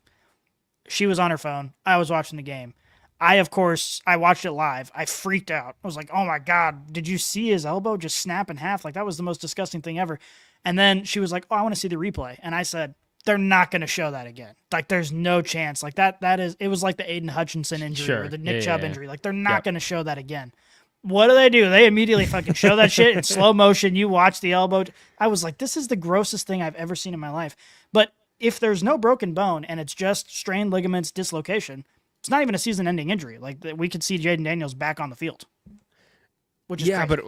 She was on her phone. I was watching the game. I watched it live. I freaked out. I was like, oh my God, did you see his elbow just snap in half? Like, that was the most disgusting thing ever. And then she was like, oh, I want to see the replay. And I said, they're not going to show that again. Like, there's no chance. Like, it was like the Aiden Hutchinson injury or the Nick Chubb injury. Like, they're not going to show that again. What do? They immediately fucking show that shit in slow motion. You watch the elbow. I was like, this is the grossest thing I've ever seen in my life. But if there's no broken bone and it's just strained ligaments, dislocation, it's not even a season-ending injury. Like, we could see Jayden Daniels back on the field, which is crazy. But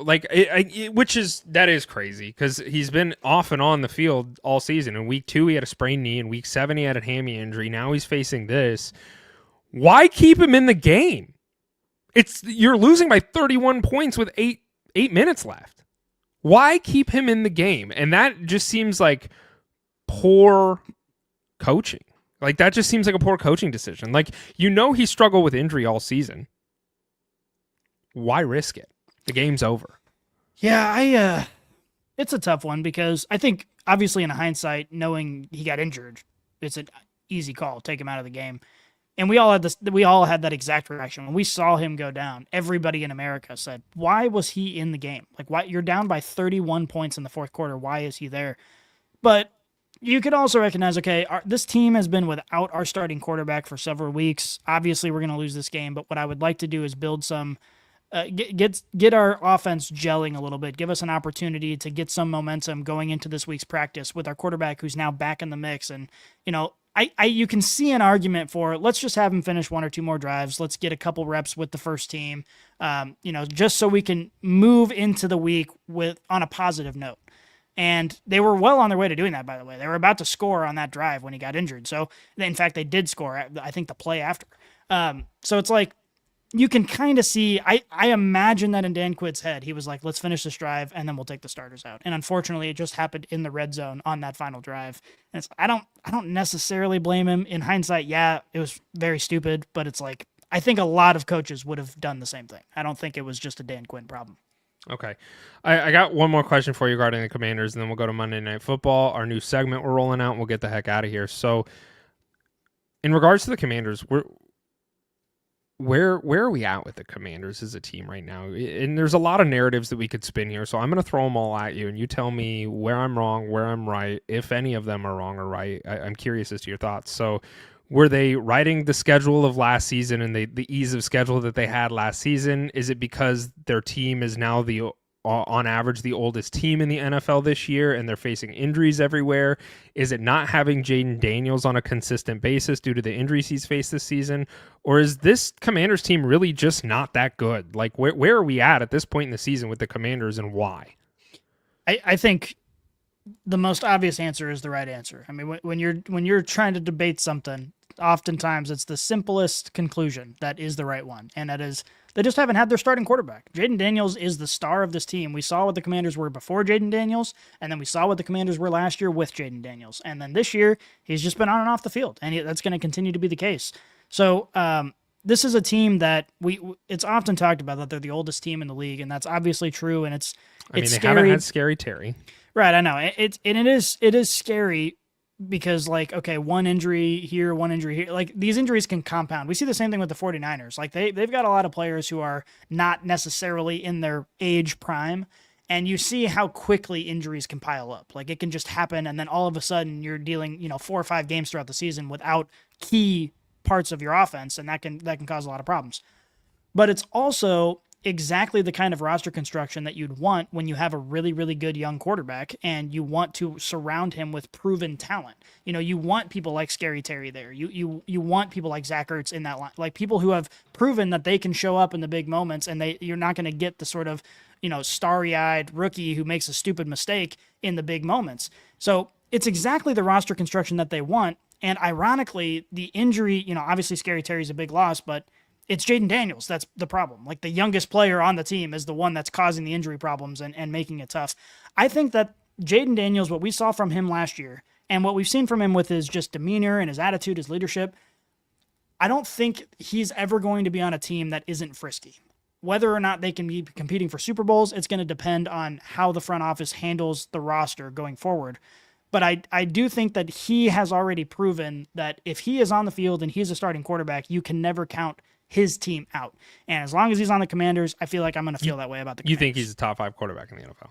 that is crazy because he's been off and on the field all season. In week 2, he had a sprained knee. In week 7, he had a hammy injury. Now he's facing this. Why keep him in the game? You're losing by 31 points with eight minutes left. Why keep him in the game? And that just seems like poor coaching. Like, that just seems like a poor coaching decision. Like, he struggled with injury all season. Why risk it? The game's over. Yeah, it's a tough one because I think, obviously, in hindsight, knowing he got injured, it's an easy call. Take him out of the game. And we all had that exact reaction. When we saw him go down, everybody in America said, why was he in the game? Like, why you're down by 31 points in the fourth quarter. Why is he there? But you could also recognize, okay, this team has been without our starting quarterback for several weeks. Obviously, we're going to lose this game, but what I would like to do is build some, get our offense gelling a little bit, give us an opportunity to get some momentum going into this week's practice with our quarterback who's now back in the mix. And, you can see an argument for let's just have him finish 1 or 2 more drives. Let's get a couple reps with the first team, just so we can move into the week on a positive note. And they were well on their way to doing that, by the way. They were about to score on that drive when he got injured. So, in fact, they did score, I think, the play after. So it's like you can kind of see, I imagine that in Dan Quinn's head, he was like, let's finish this drive, and then we'll take the starters out. And unfortunately, it just happened in the red zone on that final drive. And I don't necessarily blame him. In hindsight, yeah, it was very stupid, but it's like, I think a lot of coaches would have done the same thing. I don't think it was just a Dan Quinn problem. Okay. I got one more question for you regarding the Commanders, and then we'll go to Monday Night Football, our new segment we're rolling out, and we'll get the heck out of here. So, in regards to the Commanders, where are we at with the Commanders as a team right now? And there's a lot of narratives that we could spin here, so I'm going to throw them all at you, and you tell me where I'm wrong, where I'm right, if any of them are wrong or right. I'm curious as to your thoughts. So, were they writing the schedule of last season and the ease of schedule that they had last season? Is it because their team is now on average the oldest team in the NFL this year and they're facing injuries everywhere? Is it not having Jayden Daniels on a consistent basis due to the injuries he's faced this season? Or is this Commanders team really just not that good? Like, where are we at this point in the season with the Commanders, and why? I think the most obvious answer is the right answer. I mean, when you're trying to debate something, oftentimes it's the simplest conclusion that is the right one, and that is they just haven't had their starting quarterback. Jayden Daniels is the star of this team. We saw what the Commanders were before Jayden Daniels, and then we saw what the Commanders were last year with Jayden Daniels, and then this year he's just been on and off the field, and that's going to continue to be the case. So this is a team that it's often talked about that they're the oldest team in the league, and that's obviously true, and it's they scary. haven't had Scary Terry. Right, I know. It is scary because, like, okay, one injury here, one injury here. Like, these injuries can compound. We see the same thing with the 49ers. Like, they've got a lot of players who are not necessarily in their age prime, and you see how quickly injuries can pile up. Like, it can just happen, and then all of a sudden you're dealing, 4 or 5 games throughout the season without key parts of your offense, and that can cause a lot of problems. But it's also exactly the kind of roster construction that you'd want when you have a really, really good young quarterback and you want to surround him with proven talent. You want people like Scary Terry there. You want people like Zach Ertz in that line, like people who have proven that they can show up in the big moments, and you're not going to get the sort of, starry-eyed rookie who makes a stupid mistake in the big moments. So it's exactly the roster construction that they want. And ironically, the injury, obviously Scary Terry's a big loss, but it's Jayden Daniels that's the problem. Like, the youngest player on the team is the one that's causing the injury problems and making it tough. I think that Jayden Daniels, what we saw from him last year, and what we've seen from him with his just demeanor and his attitude, his leadership, I don't think he's ever going to be on a team that isn't frisky. Whether or not they can be competing for Super Bowls, it's going to depend on how the front office handles the roster going forward. But I do think that he has already proven that if he is on the field and he's a starting quarterback, you can never count his team out. And as long as he's on the Commanders, I feel like I'm going to feel that way about the Commanders. You think he's a top 5 quarterback in the NFL?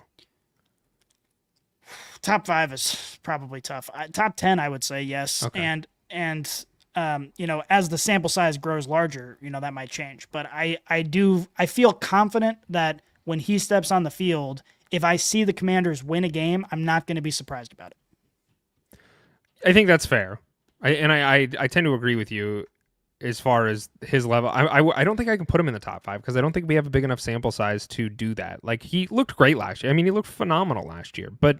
Top 5 is probably tough. Top 10, I would say, yes. Okay. And as the sample size grows larger, that might change. But I feel confident that when he steps on the field, if I see the Commanders win a game, I'm not going to be surprised about it. I think that's fair. I tend to agree with you as far as his level. I don't think I can put him in the top 5 because I don't think we have a big enough sample size to do that. Like, he looked great last year. I mean, he looked phenomenal last year, but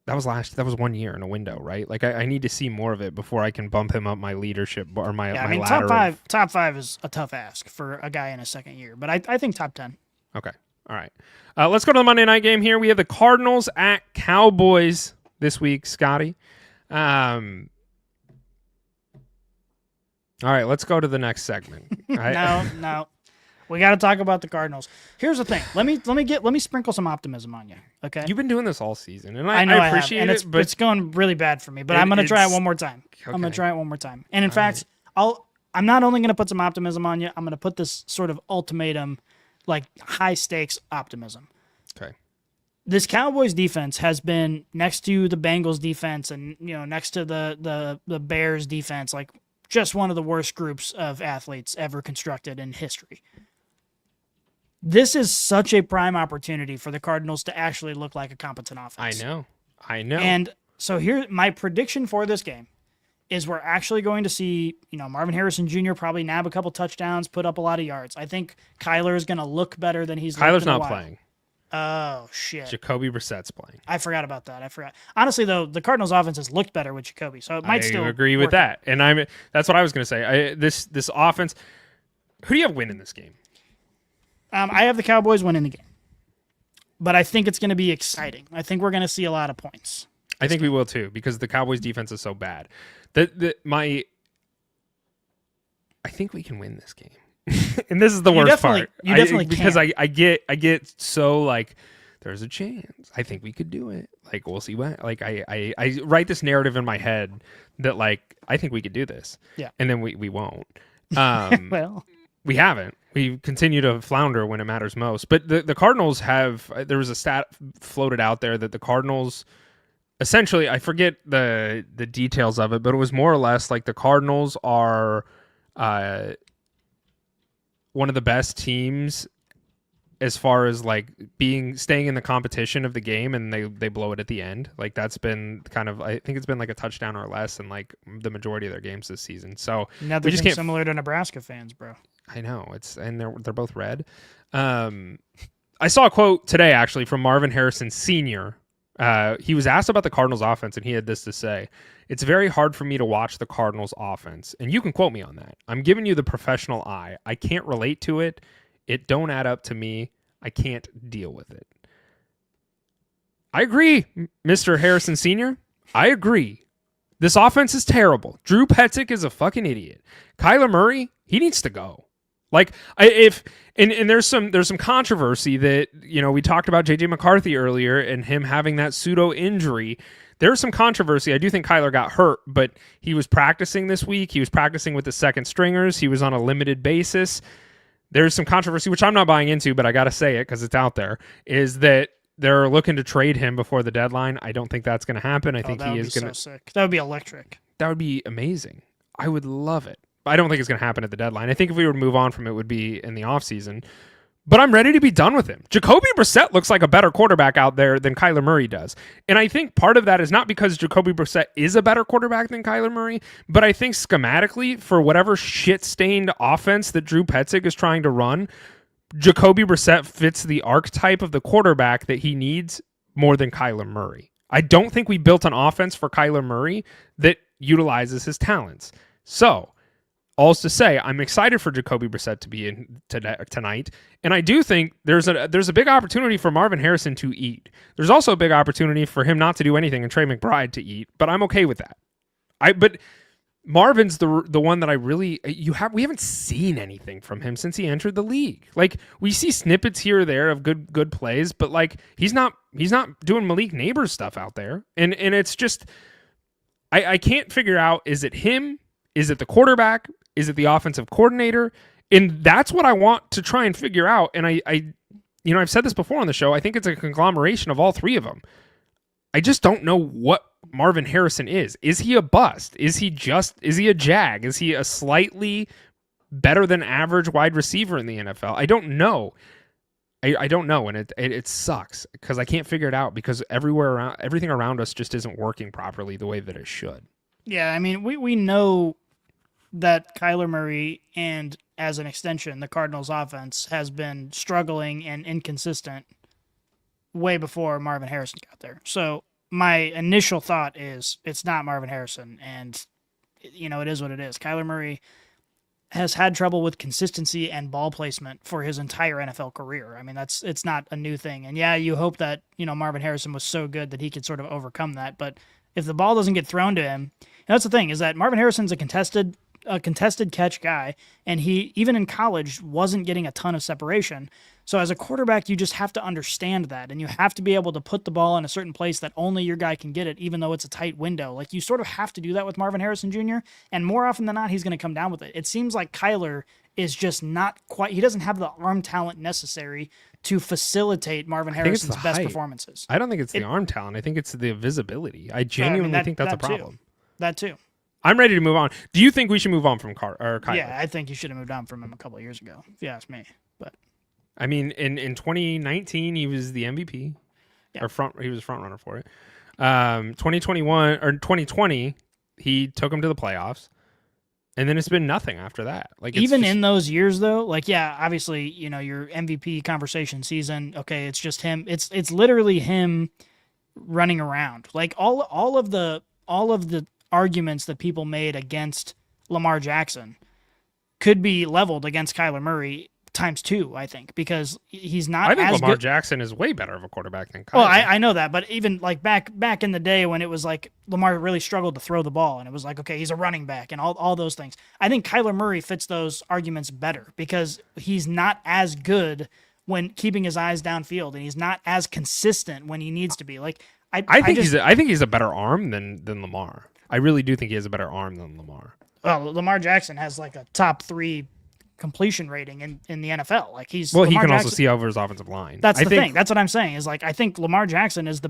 that was 1 year in a window, right? Like, I need to see more of it before I can bump him up my leadership or my ladder. Top five is a tough ask for a guy in his second year, but I think top 10. Okay. All right. Let's go to the Monday night game here. We have the Cardinals at Cowboys this week, Scotty. All right, let's go to the next segment. No. We got to talk about the Cardinals. Here's the thing. Let me sprinkle some optimism on you. Okay. You've been doing this all season, and I know I appreciate it. But it's going really bad for me. But I'm going to try it one more time. Okay. I'm going to try it one more time. And in fact, I'm not only going to put some optimism on you. I'm going to put this sort of ultimatum, like high stakes optimism. Okay. This Cowboys defense has been next to the Bengals defense and next to the Bears defense, like just one of the worst groups of athletes ever constructed in history. This is such a prime opportunity for the Cardinals to actually look like a competent offense. I know. And So here, my prediction for this game is we're actually going to see, Marvin Harrison Jr. probably nab a couple touchdowns, put up a lot of yards. I think Kyler is going to look better than he's. Kyler's looked in a not while. playing. Oh shit! Jakobi Brissett's playing. I forgot about that. Honestly, though, the Cardinals' offense has looked better with Jakobi, so it might still. I agree with that, and that's what I was going to say. This offense. Who do you have winning this game? I have the Cowboys winning the game, but I think it's going to be exciting. I think we're going to see a lot of points. I think we will too, because the Cowboys' defense is so bad. I think we can win this game. And this is the worst part. You definitely because can. I get so like there's a chance. I think we could do it. Like we'll see what. Like I write this narrative in my head that like I think we could do this. Yeah. And then we won't. Well, we haven't. We continue to flounder when it matters most. But the Cardinals have. There was a stat floated out there that the Cardinals. Essentially, I forget the details of it, but it was more or less like the Cardinals are one of the best teams as far as like staying in the competition of the game, and they blow it at the end. Like that's been kind of, I think it's been like a touchdown or less in like the majority of their games this season. So another thing similar to Nebraska fans, bro. I know and they're both red. I saw a quote today actually from Marvin Harrison Sr. He was asked about the Cardinals offense, and he had this to say: "It's very hard for me to watch the Cardinals offense." And you can quote me on that. "I'm giving you the professional eye. I can't relate to it. It don't add up to me. I can't deal with it." I agree, Mr. Harrison Sr. I agree. This offense is terrible. Drew Petzik is a fucking idiot. Kyler Murray, he needs to go. Like there's some controversy that, we talked about JJ McCarthy earlier and him having that pseudo injury. There's some controversy. I do think Kyler got hurt, but he was practicing this week. He was practicing with the second stringers. He was on a limited basis. There's some controversy, which I'm not buying into, but I got to say it because it's out there, is that they're looking to trade him before the deadline. I don't think that's going to happen. I think he is going to. So sick. That would be electric. That would be amazing. I would love it. I don't think it's going to happen at the deadline. I think if we were to move on from it, would be in the offseason. But I'm ready to be done with him. Jakobi Brissett looks like a better quarterback out there than Kyler Murray does. And I think part of that is not because Jakobi Brissett is a better quarterback than Kyler Murray, but I think schematically, for whatever shit-stained offense that Drew Petzik is trying to run, Jakobi Brissett fits the archetype of the quarterback that he needs more than Kyler Murray. I don't think we built an offense for Kyler Murray that utilizes his talents. So, all's to say, I'm excited for Jakobi Brissett to be in tonight, and I do think there's a big opportunity for Marvin Harrison to eat. There's also a big opportunity for him not to do anything and Trey McBride to eat, but I'm okay with that. But Marvin's the one that I really we haven't seen anything from him since he entered the league. Like we see snippets here or there of good plays, but like he's not doing Malik Neighbors stuff out there, and it's just I can't figure out, is it him? Is it the quarterback? Is it the offensive coordinator? And that's what I want to try and figure out. And I've said this before on the show. I think it's a conglomeration of all three of them. I just don't know what Marvin Harrison is. Is he a bust? Is he a jag? Is he a slightly better than average wide receiver in the NFL? I don't know. I don't know. And it sucks because I can't figure it out because everything around us just isn't working properly the way that it should. Yeah. I mean, we know that Kyler Murray and, as an extension, the Cardinals offense has been struggling and inconsistent way before Marvin Harrison got there. So my initial thought is it's not Marvin Harrison, and it is what it is. Kyler Murray has had trouble with consistency and ball placement for his entire NFL career. I mean, it's not a new thing. And yeah, you hope that, Marvin Harrison was so good that he could sort of overcome that. But if the ball doesn't get thrown to him, that's the thing, is that Marvin Harrison's a contested catch guy, and he, even in college, wasn't getting a ton of separation. So as a quarterback, you just have to understand that, and you have to be able to put the ball in a certain place that only your guy can get it, even though it's a tight window. Like, you sort of have to do that with Marvin Harrison Jr., and more often than not, he's going to come down with it. It seems like Kyler is just not quite, he doesn't have the arm talent necessary to facilitate Marvin Harrison's best performances. I don't think it's the arm talent. I think it's the visibility. I genuinely think that's a problem. That too. I'm ready to move on. Do you think we should move on from Kyler? Yeah, I think you should have moved on from him a couple of years ago, if you ask me. But I mean, in 2019, he was the MVP. Yeah. He was front runner for it. 2021 or 2020, he took him to the playoffs. And then it's been nothing after that. Like even in those years, though, like obviously, your MVP conversation season. Okay, it's just him. It's literally him running around. Like all of the arguments that people made against Lamar Jackson could be leveled against Kyler Murray times 2, I think, because he's not. I think as Lamar good. Jackson is way better of a quarterback than Kyler. Well, I know that, but even like back in the day when it was like Lamar really struggled to throw the ball, and it was like, okay, he's a running back and all those things. I think Kyler Murray fits those arguments better because he's not as good when keeping his eyes downfield, and he's not as consistent when he needs to be. Like I think he's a better arm than Lamar. I really do think he has a better arm than Lamar. Well, Lamar Jackson has like a top 3 completion rating in the NFL. Like he Lamar can Jackson, also see over his offensive line. That's the thing. That's what I'm saying is like I think Lamar Jackson is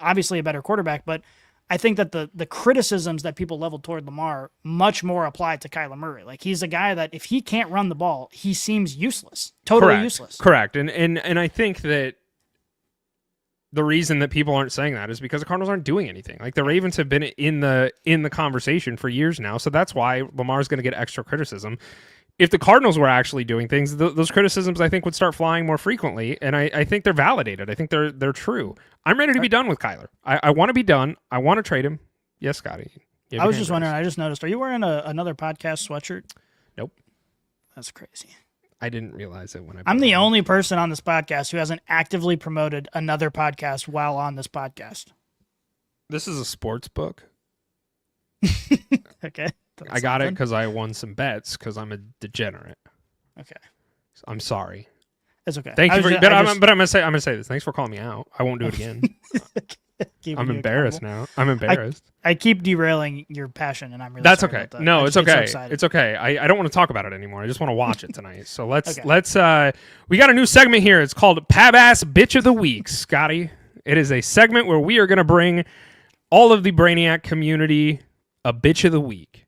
obviously a better quarterback, but I think that the criticisms that people leveled toward Lamar much more apply to Kyler Murray. Like he's a guy that if he can't run the ball, he seems useless. Totally useless. Correct. And I think that the reason that people aren't saying that is because the Cardinals aren't doing anything. Like the Ravens have been in the conversation for years now, so that's why Lamar's going to get extra criticism. If the Cardinals were actually doing things, those criticisms I think would start flying more frequently, and I think they're validated. I think they're true. I'm ready to be done with Kyler. I want to be done. I want to trade him. Yes, Scotty. I was just wondering. I just noticed. Are you wearing another podcast sweatshirt? Nope. That's crazy. I didn't realize it when I'm the only person on this podcast who hasn't actively promoted another podcast while on this podcast. This is a sports book. Okay. I got it because I won some bets because I'm a degenerate. Okay. I'm sorry. It's okay. Thank you for. But I'm gonna say this. Thanks for calling me out. I won't do it again. I'm embarrassed now. I'm embarrassed. I keep derailing your passion, and I'm really. That's sorry okay. about that. No, it's okay. So it's okay. I don't want to talk about it anymore. I just want to watch it tonight. So let's Okay. we got a new segment here. It's called Pab Ass Bitch of the Week, Scotty. It is a segment where we are gonna bring all of the Brainiac community a bitch of the week.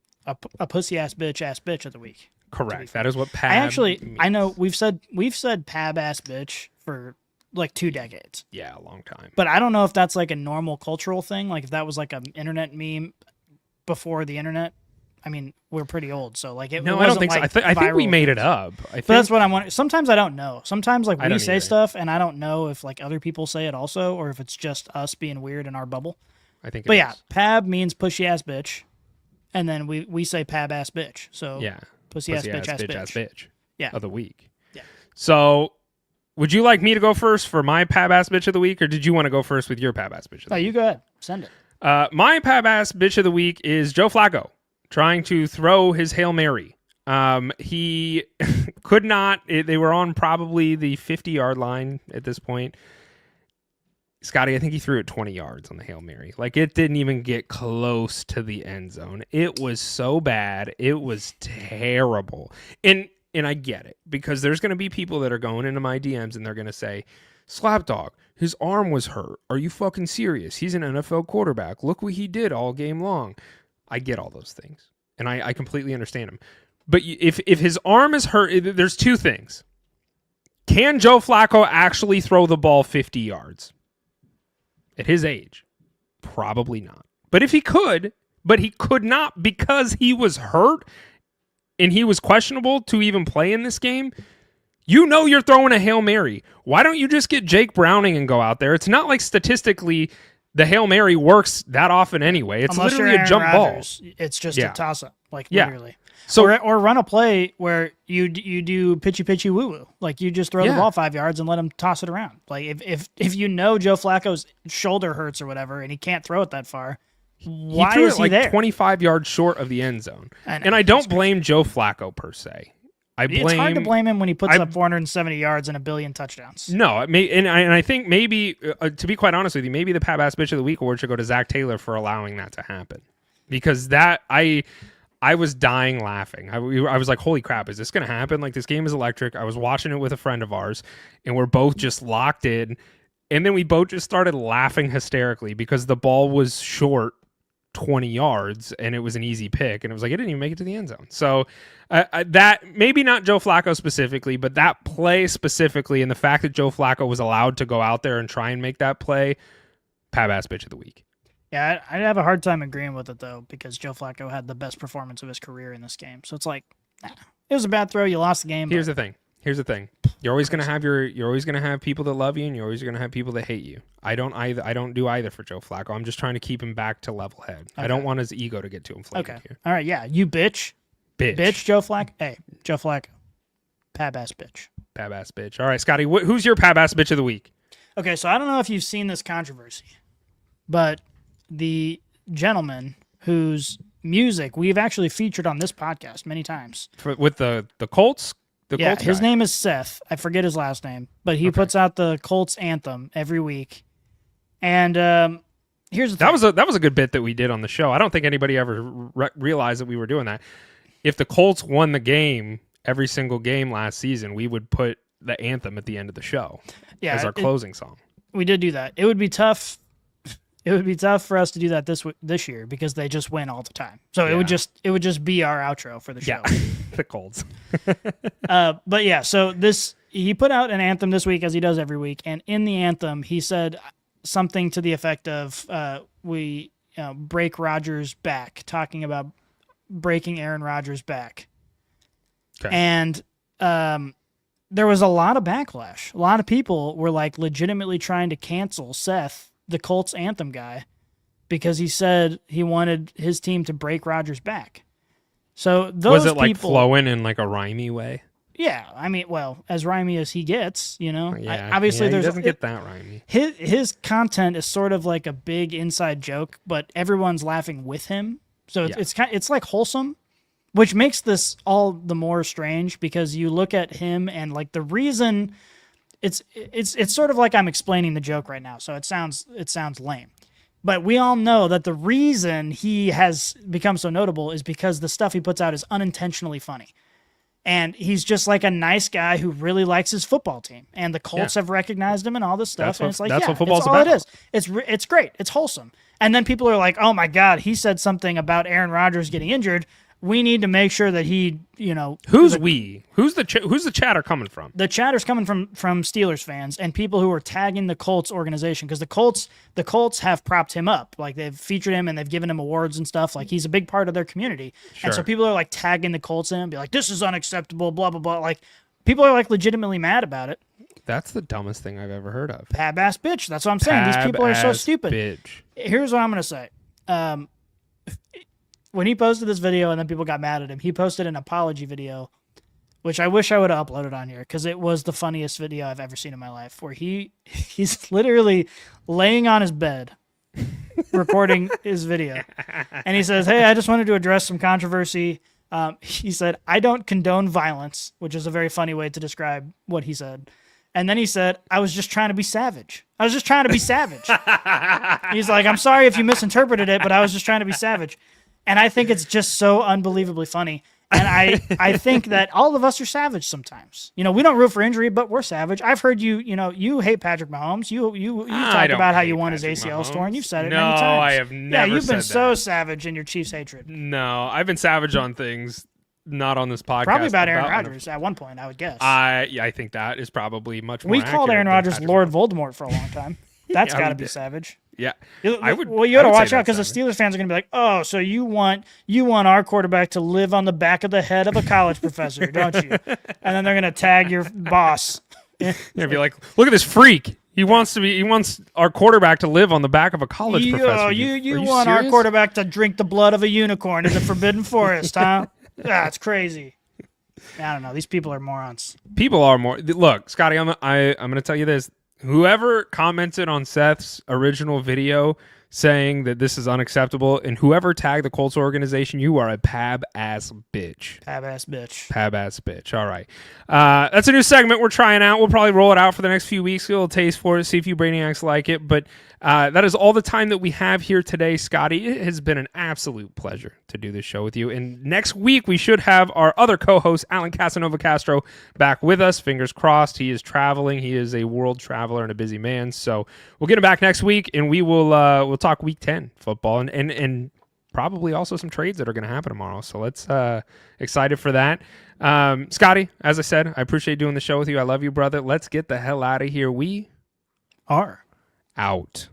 A pussy ass bitch of the week. Correct. That is what Pab means. I know we've said Pab ass bitch for like 2 decades. Yeah, a long time. But I don't know if that's like a normal cultural thing. Like if that was like an internet meme before the internet. I mean, we're pretty old, so like it. No, it I don't think like so. I think we made it up. But that's what I'm wondering. Sometimes I don't know. Sometimes like I we don't say either. stuff and I don't know if like other people say it also or if it's just us being weird in our bubble. I think. But yeah, Pab means pushy ass bitch. And then we say Pab ass bitch. So yeah, pussy ass bitch. Yeah. Of the week. Yeah. So, would you like me to go first for my Pab ass bitch of the week, or did you want to go first with your Pab ass bitch of the week? You go ahead. Send it. My Pab ass bitch of the week is Joe Flacco trying to throw his Hail Mary. He could not. They were on probably the 50-yard line at this point. Scotty, I think he threw it 20 yards on the Hail Mary. Like, it didn't even get close to the end zone. It was so bad. It was terrible. And I get it, because there's going to be people that are going into my DMs and they're going to say, Slapdog, his arm was hurt. Are you fucking serious? He's an NFL quarterback. Look what he did all game long. I get all those things, and I completely understand him. But if his arm is hurt, there's 2 things. Can Joe Flacco actually throw the ball 50 yards? At his age, probably not. But if he could, but he could not because he was hurt and he was questionable to even play in this game, you know you're throwing a Hail Mary. Why don't you just get Jake Browning and go out there? It's not like statistically the Hail Mary works that often anyway. It's Unless literally you're a Aaron jump Rodgers, ball. It's just a toss-up, like Yeah. literally. So or run a play where you do pitchy woo woo, like you just throw the ball 5 yards and let him toss it around. Like if you know Joe Flacco's shoulder hurts or whatever and he can't throw it that far, why threw is it he like there? 25 yards short of the end zone. And I don't blame Joe Flacco per se. It's hard to blame him when he puts up 470 yards and 1 billion touchdowns. No, and I think maybe, to be quite honest with you, maybe the Pab Ass Bitch of the Week award should go to Zach Taylor for allowing that to happen. Because I was dying laughing. I was like, holy crap, is this going to happen? Like, this game is electric. I was watching it with a friend of ours, and we're both just locked in. And then we both just started laughing hysterically because the ball was short 20 yards, and it was an easy pick. And it was like, it didn't even make it to the end zone. So that, maybe not Joe Flacco specifically, but that play specifically, and the fact that Joe Flacco was allowed to go out there and try and make that play Pab-ass bitch of the week. Yeah, I'd have a hard time agreeing with it, though, because Joe Flacco had the best performance of his career in this game. So it's like, it was a bad throw. You lost the game. Here's the thing. You're always gonna have people that love you, and you're always gonna have people that hate you. I don't do either for Joe Flacco. I'm just trying to keep him back to level head. Okay. I don't want his ego to get too inflated here. All right, yeah, you bitch, Joe Flacco. Hey, Joe Flacco, pab-ass bitch. All right, Scotty, who's your pab-ass bitch of the week? Okay, so I don't know if you've seen this controversy, but the gentleman whose music we've actually featured on this podcast many times. With the Colts? Colts his name is Seth. I forget his last name, but he puts out the Colts anthem every week. And here's the thing. That was a good bit that we did on the show. I don't think anybody ever realized that we were doing that. If the Colts won the game, every single game last season, we would put the anthem at the end of the show as our closing song. We did do that. It would be tough. It would be tough for us to do that this year because they just win all the time. So it would just be our outro for the show. Yeah, the Colts. But yeah, so he put out an anthem this week as he does every week, and in the anthem he said something to the effect of we break Rodgers' back, talking about breaking Aaron Rodgers' back. Okay. And there was a lot of backlash. A lot of people were like legitimately trying to cancel Seth, the Colts anthem guy, because he said he wanted his team to break Rodgers' back. So those was it like people, flowing in like a rhymey way? Yeah, I mean, well, as rhymey as he gets, Yeah, obviously he doesn't get that rhymey. His content is sort of like a big inside joke, but everyone's laughing with him. So it's like wholesome, which makes this all the more strange because you look at him and like the reason. It's sort of like I'm explaining the joke right now, so it sounds lame. But we all know that the reason he has become so notable is because the stuff he puts out is unintentionally funny. And he's just like a nice guy who really likes his football team. And the Colts have recognized him and all this stuff. That's what football's about. It is. It's great. It's wholesome. And then people are like, oh my God, he said something about Aaron Rodgers getting injured. We need to make sure that he, Who's we? Who's the chatter coming from? The chatter's coming from Steelers fans and people who are tagging the Colts organization because the Colts have propped him up. Like they've featured him and they've given him awards and stuff. Like he's a big part of their community. Sure. And so people are like tagging the Colts in and be like, this is unacceptable, blah, blah, blah. Like people are like legitimately mad about it. That's the dumbest thing I've ever heard of. Pab-ass bitch. That's what I'm saying. These people are so stupid. Bitch. Here's what I'm going to say. When he posted this video and then people got mad at him, he posted an apology video, which I wish I would have uploaded on here because it was the funniest video I've ever seen in my life, where he's literally laying on his bed recording his video. And he says, hey, I just wanted to address some controversy. He said, I don't condone violence, which is a very funny way to describe what he said. And then he said, I was just trying to be savage. He's like, I'm sorry if you misinterpreted it, but I was just trying to be savage. And I think it's just so unbelievably funny. And I think that all of us are savage sometimes. We don't root for injury, but we're savage. I've heard you hate Patrick Mahomes. You talked about how you want his ACL torn. You've said it many times. No, I have never. Yeah, you've been said so that. savage in your Chiefs hatred. No, I've been savage on things, not on this podcast. Probably about Aaron Rodgers at one point, I would guess. I think that is probably much more. We called Aaron Rodgers Lord Voldemort for a long time. That's got to be savage. Yeah, I would. Well, you got to watch out because the Steelers fans are going to be like, "Oh, so you want our quarterback to live on the back of the head of a college professor, don't you?" And then they're going to tag your boss. Yeah, be like, "Look at this freak. He wants our quarterback to live on the back of a college professor." You want our quarterback to drink the blood of a unicorn in the Forbidden Forest, huh? That's crazy. I don't know. These people are morons. People are more. Look, Scotty, I'm going to tell you this. Whoever commented on Seth's original video saying that this is unacceptable, and whoever tagged the Colts organization, you are a pab-ass bitch. Pab-ass bitch. Pab-ass bitch. All right. That's a new segment we're trying out. We'll probably roll it out for the next few weeks. Get a little taste for it, see if you Brainiacs like it. But that is all the time that we have here today, Scotty. It has been an absolute pleasure to do this show with you. And next week, we should have our other co-host, Alan Casanova Castro, back with us. Fingers crossed. He is traveling. He is a world traveler and a busy man. So we'll get him back next week, and we will we'll talk Week 10 football and probably also some trades that are going to happen tomorrow. So let's excited for that. Scotty, as I said, I appreciate doing the show with you. I love you, brother. Let's get the hell out of here. We are out.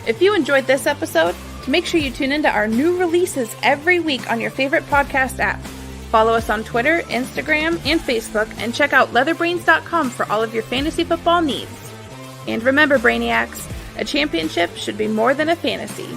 If you enjoyed this episode, make sure you tune into our new releases every week on your favorite podcast app. Follow us on Twitter, Instagram, and Facebook, and check out leatherbrains.com for all of your fantasy football needs. And remember, Brainiacs, a championship should be more than a fantasy.